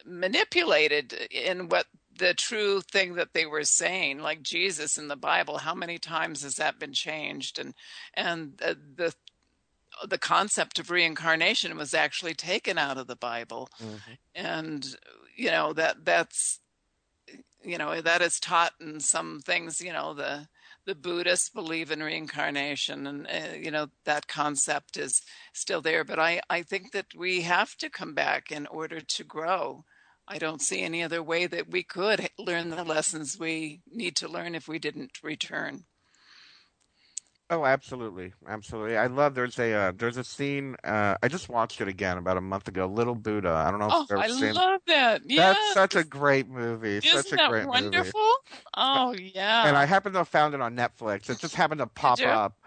manipulated in what the true thing that they were saying, like Jesus in the Bible. How many times has that been changed? And the concept of reincarnation was actually taken out of the Bible, hmm and that's that is taught in some things. The Buddhists believe in reincarnation, and that concept is still there. But I think that we have to come back in order to grow. I don't see any other way that we could learn the lessons we need to learn if we didn't return. Oh, absolutely, absolutely. I love. There's a scene. I just watched it again about a month ago. Little Buddha. I don't know if Oh, you've ever I seen. love that. That's Yes. such a great movie. Such Isn't a that great movie. wonderful? Oh, And I yeah. happened to have found it on Netflix. It just happened to You pop do? up.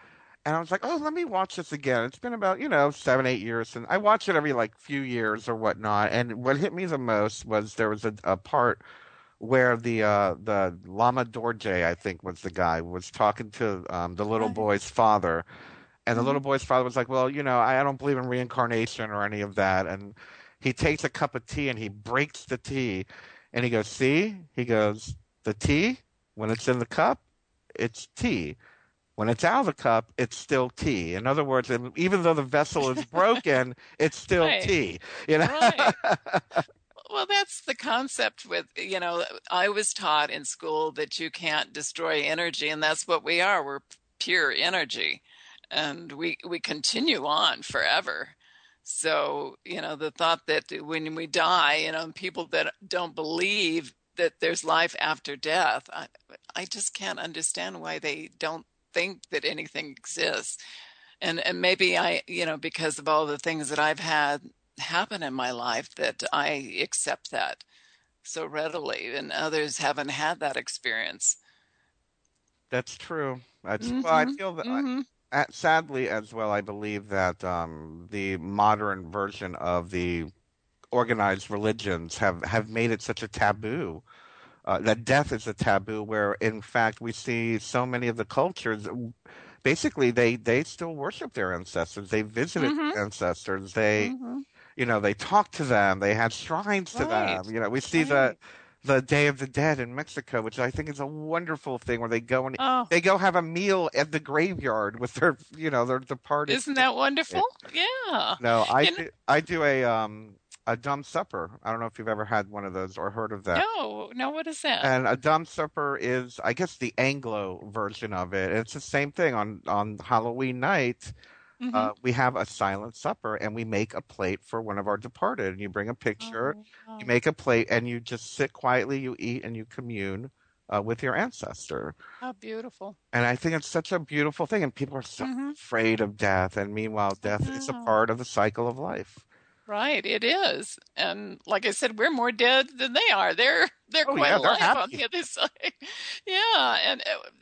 And I was like, oh, let me watch this again. It's been about, 7, 8 years. And I watch it every like few years or whatnot. And what hit me the most was there was a part where the Lama Dorje, I think was the guy, was talking to the little Right. boy's father. And the Mm-hmm. little boy's father was like, well, I don't believe in reincarnation or any of that. And he takes a cup of tea and he breaks the tea. And he goes, see? He goes, the tea, when it's in the cup, it's tea. When it's out of the cup, it's still tea. In other words, even though the vessel is broken, it's still Right. tea. Right. Well, that's the concept with, I was taught in school that you can't destroy energy, and that's what we are. We're pure energy, and we continue on forever. So, the thought that when we die, people that don't believe that there's life after death, I just can't understand why they don't think that anything exists. And maybe because of all the things that I've had happen in my life, that I accept that so readily, and others haven't had that experience. That's true. Well, I Mm-hmm. feel that, Mm-hmm. sadly as well, I believe that the modern version of the organized religions have made it such a taboo, that death is a taboo, where in fact we see so many of the cultures, basically they still worship their ancestors. They visited Mm-hmm. their ancestors. They Mm-hmm. they talk to them. They had shrines to Right. them. We see Right. the Day of the Dead in Mexico, which I think is a wonderful thing, where Oh, they go have a meal at the graveyard with their departed isn't that wonderful? family. Yeah. No, I You know, do a dumb supper. I don't know if you've ever had one of those or heard of that. no, no, what is that? And a dumb supper is, I guess, the Anglo version of it. It's the same thing on Halloween night. Mm-hmm. We have a silent supper and we make a plate for one of our departed. And you bring a picture, Oh, you wow. make a plate, and you just sit quietly, you eat, and you commune with your ancestor. How beautiful. And I think it's such a beautiful thing. And people are so Mm-hmm. afraid of death. And meanwhile, I death is a know. part of the cycle of life. Right, it is. And like I said, we're more dead than they are. They're Oh, quite yeah, they're alive on happy. the other side. Yeah,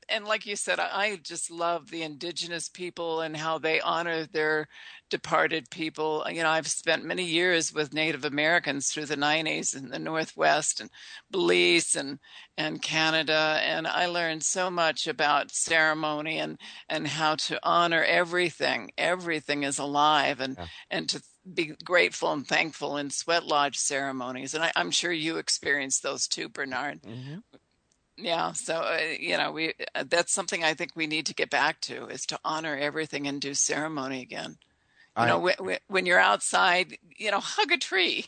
and like you said, I just love the indigenous people and how they honor their departed people. I've spent many years with Native Americans through the 90s in the Northwest and Belize and Canada, and I learned so much about ceremony and how to honor everything. Everything is alive, Yeah. and to be grateful and thankful in sweat lodge ceremonies. And I'm sure you experienced those too, Bernard. Hmm. Yeah. So, we that's something I think we need to get back to, is to honor everything and do ceremony again. I When you're outside, hug a tree,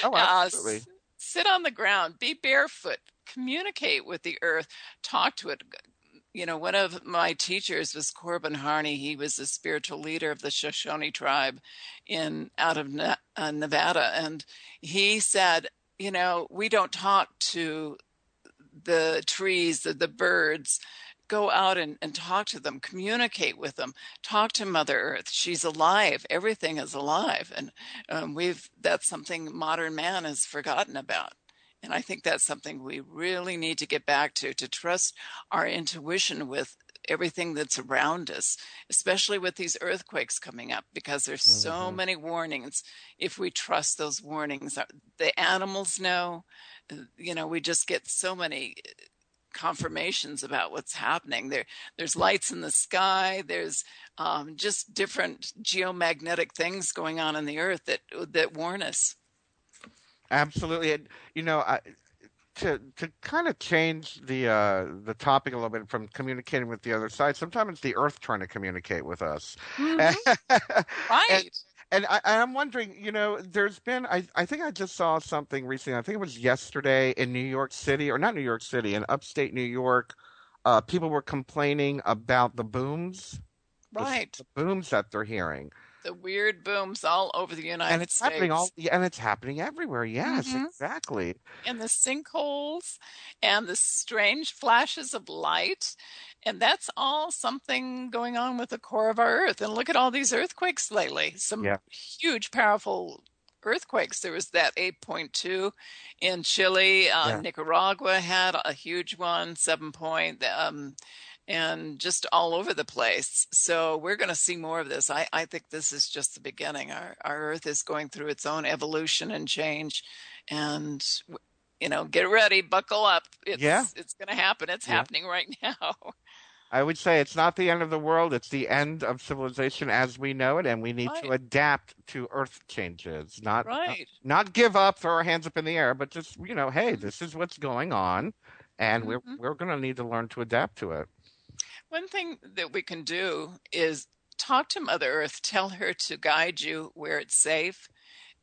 Oh, uh, absolutely. sit on the ground, be barefoot, communicate with the earth, talk to it. One of my teachers was Corbin Harney. He was the spiritual leader of the Shoshone tribe in out of Nevada, and he said, we don't talk to the trees, the birds. Go out and talk to them, communicate with them, talk to Mother Earth. She's alive. Everything is alive, and that's something modern man has forgotten about. And I think that's something we really need to get back to trust our intuition with everything that's around us, especially with these earthquakes coming up, because there's so Hmm. many warnings. If we trust those warnings, the animals know. We just get so many confirmations about what's happening. There's lights in the sky. There's just different geomagnetic things going on in the earth that warn us. Absolutely. And to kind of change the topic a little bit from communicating with the other side, sometimes it's the earth trying to communicate with us. Mm-hmm. and Right. I'm wondering, there's been, I think I just saw something recently. I think it was yesterday in New York City, or not New York City, in upstate New York. People were complaining about the booms, Right. the booms that they're hearing. The weird booms all over the And United it's happening States. and it's happening everywhere. Yes, Mm-hmm. exactly. And the sinkholes and the strange flashes of light. And that's all something going on with the core of our earth. And look at all these earthquakes lately. Some Yeah, huge, powerful earthquakes. There was that 8.2 in Chile. yeah. Nicaragua had a huge one, 7 point. And just all over the place. So we're going to see more of this. I think this is just the beginning. Our Earth is going through its own evolution and change. And, get ready, buckle up. Yeah. It's going to happen. It's Yeah. happening right now. I would say it's not the end of the world. It's the end of civilization as we know it, and we need to Right. adapt to Earth changes. Right. Not give up, throw our hands up in the air, but just hey, this is what's going on, and Mm-hmm. we're going to need to learn to adapt to it. One thing that we can do is talk to Mother Earth, tell her to guide you where it's safe.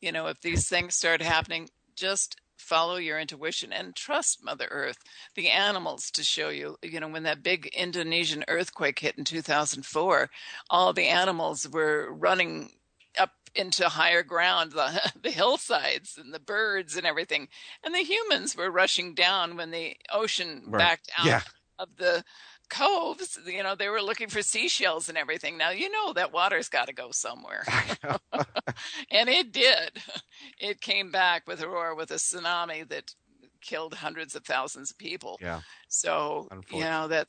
If these things start happening, just follow your intuition and trust Mother Earth, the animals to show you. When that big Indonesian earthquake hit in 2004, all the animals were running up into higher ground, the hillsides and the birds and everything. And the humans were rushing down when the ocean Right. backed out Yeah. of the coves. They were looking for seashells and everything. Now, that water's got to go somewhere. And it did. It came back with a roar, with a tsunami that killed hundreds of thousands of people. Yeah. So, Unfortunately.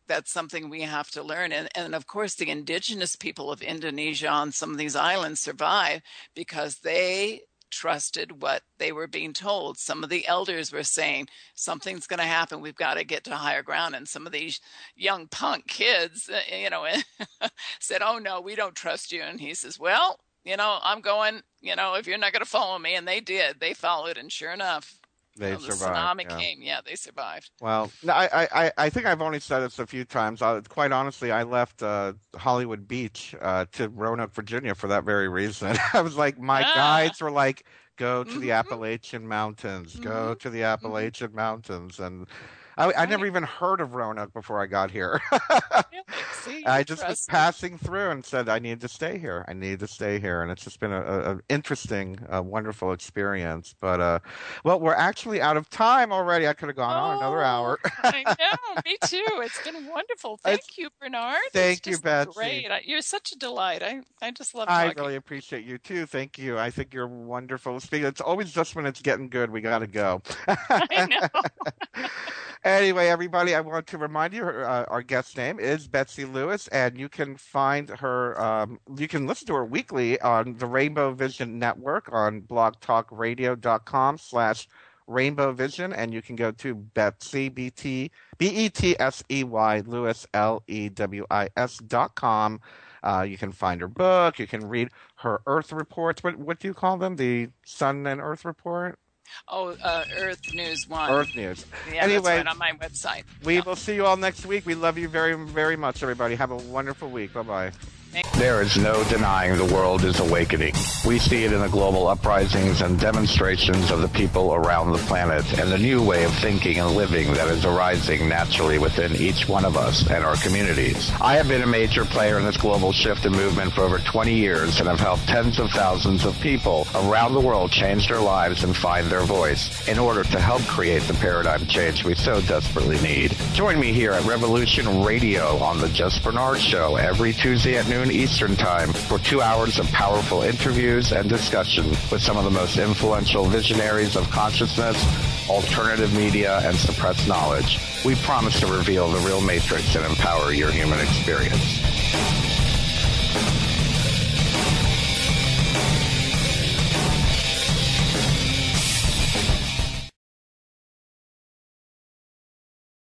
that's something we have to learn. And of course, the indigenous people of Indonesia on some of these islands survive because they trusted what they were being told. Some of the elders were saying, something's going to happen. We've got to get to higher ground. And some of these young punk kids, said, oh, no, we don't trust you. And he says, well, I'm going, if you're not going to follow me. And they did. They followed. And sure enough, They the survived. tsunami came. Yeah, they survived. Well, no, I think I've only said this a few times. Quite honestly, I left Hollywood Beach to Roanoke, Virginia for that very reason. I was like, my guides were like, go to the Appalachian Mountains, go to the Appalachian Mountains. And I never even heard of Roanoke before I got here. See, I just was passing through and said, I need to stay here. I need to stay here. And it's just been an interesting, wonderful experience. But, well, we're actually out of time already. I could have gone on another hour. I know, me too. It's been wonderful. Thank you, Bernard. Thank you, Betsy. Great. You're such a delight. I just love I talking. really appreciate you too. Thank you. I think you're wonderful. It's always just when it's getting good, we got to go. I know. Anyway, everybody, I want to remind you our guest name is Betsey Lewis, and you can find her, you can listen to her weekly on the Rainbow Vision Network on blogtalkradio.com/Rainbow Vision, and you can go to Betsey, Betsey, Lewis, LEWIS.com. You can find her book. You can read her Earth reports. What do you call them? The Sun and Earth Report? Oh, Earth News 1. Earth News. Yeah, Anyway, that's right, on my website. We will see you all next week. We love you very, very much, everybody. Have a wonderful week. Bye-bye. There is no denying the world is awakening. We see it in the global uprisings and demonstrations of the people around the planet and the new way of thinking and living that is arising naturally within each one of us and our communities. I have been a major player in this global shift and movement for over 20 years and have helped tens of thousands of people around the world change their lives and find their voice in order to help create the paradigm change we so desperately need. Join me here at Revolution Radio on the Just Bernard Show every Tuesday at noon Eastern Time for 2 hours of powerful interviews and discussion with some of the most influential visionaries of consciousness, alternative media, and suppressed knowledge. We promise to reveal the real matrix and empower your human experience.